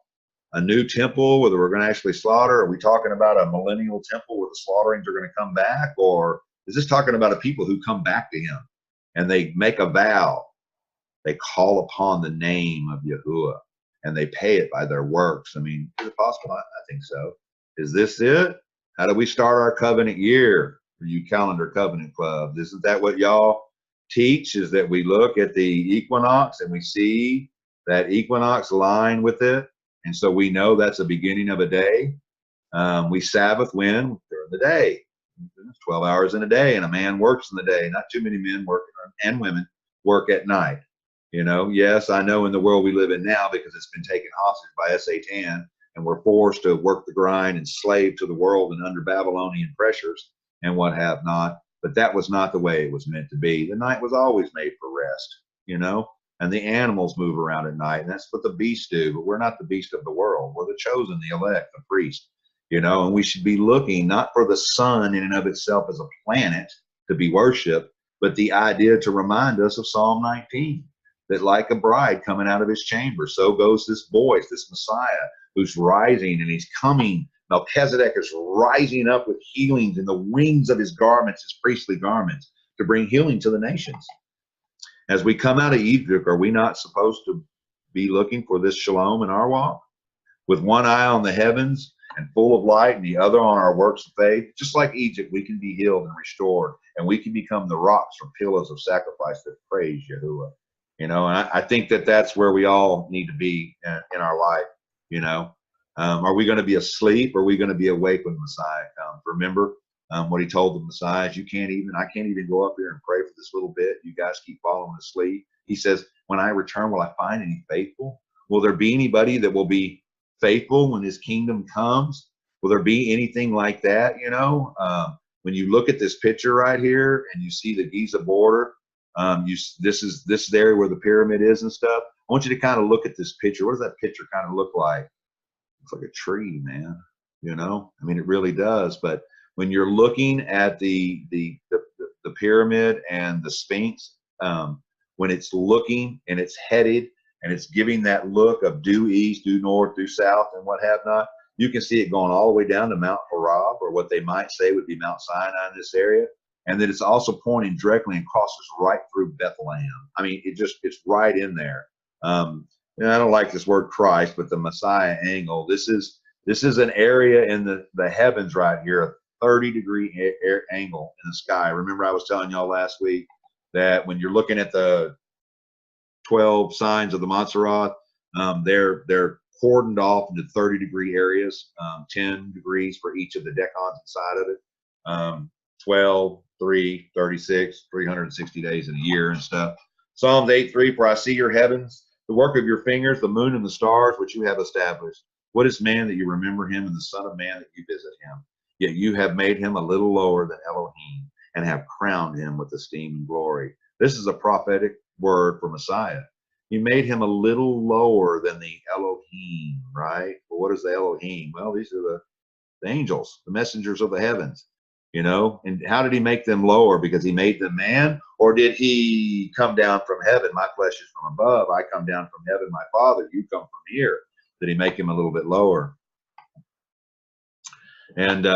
a new temple where we're going to actually slaughter? Are we talking about a millennial temple where the slaughterings are going to come back? Or is this talking about a people who come back to him and they make a vow? They call upon the name of Yahudah and they pay it by their works. I mean, is it possible? I think so. Is this it? How do we start our covenant year for you calendar covenant clubs? Isn't that what y'all teach? Is that we look at the equinox and we see that equinox line with it, and so we know that's the beginning of a day. We Sabbath when? During the day. 12 hours in a day, and a man works in the day. Not too many men work and women work at night. You know, yes, I know in the world we live in now, because it's been taken hostage by Satan, and we're forced to work the grind and slave to the world and under Babylonian pressures and what have not. But that was not the way it was meant to be. The night was always made for rest, you know, and the animals move around at night, and that's what the beasts do. But we're not the beast of the world. We're the chosen, the elect, the priest, you know, and we should be looking not for the sun in and of itself as a planet to be worshipped, but the idea to remind us of Psalm 19. That like a bride coming out of his chamber, so goes this voice, this Messiah who's rising, and he's coming. MalkyZadek is rising up with healings in the wings of his garments, his priestly garments, to bring healing to the nations. As we come out of Egypt, are we not supposed to be looking for this shalom in our walk? With one eye on the heavens and full of light, and the other on our works of faith. Just like Egypt, we can be healed and restored, and we can become the rocks or pillars of sacrifice that praise Yahudah. You know, and I think that that's where we all need to be in our life. You know, are we going to be asleep, or are we going to be awake when the Messiah comes? Remember what he told the Messiah: I can't even go up here and pray for this little bit. You guys keep falling asleep. He says, when I return, will I find any faithful? Will there be anybody that will be faithful when his kingdom comes? Will there be anything like that? You know, when you look at this picture right here and you see the Giza border, this is the area where the pyramid is and stuff. I want you to kind of look at this picture. What does that picture kind of look like? It's like a tree, man. You know, I mean, it really does. But when you're looking at the pyramid and the Sphinx, when it's looking and it's headed and it's giving that look of due east, due north, due south, and what have not, you can see it going all the way down to Mount Horeb, or what they might say would be Mount Sinai in this area. And that it's also pointing directly and crosses right through Bethlehem. I mean, it's right in there. And I don't like this word Christ, but the Messiah angle. This is an area in the heavens right here 30-degree angle in the sky. Remember I was telling y'all last week that when you're looking at the 12 signs of the Montserrat, they're cordoned off into 30-degree areas, 10 degrees for each of the decans inside of it. 12, 3, 36, 360 days in a year and stuff. Psalms 8:3, for I see your heavens, the work of your fingers, the moon and the stars, which you have established. What is man that you remember him, and the son of man that you visit him? Yet you have made him a little lower than Elohim, and have crowned him with esteem and glory. This is a prophetic word for Messiah. You made him a little lower than the Elohim, right? Well, what is the Elohim? Well, these are the angels, the messengers of the heavens, you know. And how did he make them lower? Because he made them man? Or did he come down from heaven? My flesh is from above. I come down from heaven, my Father. You come from here. Did he make him a little bit lower? And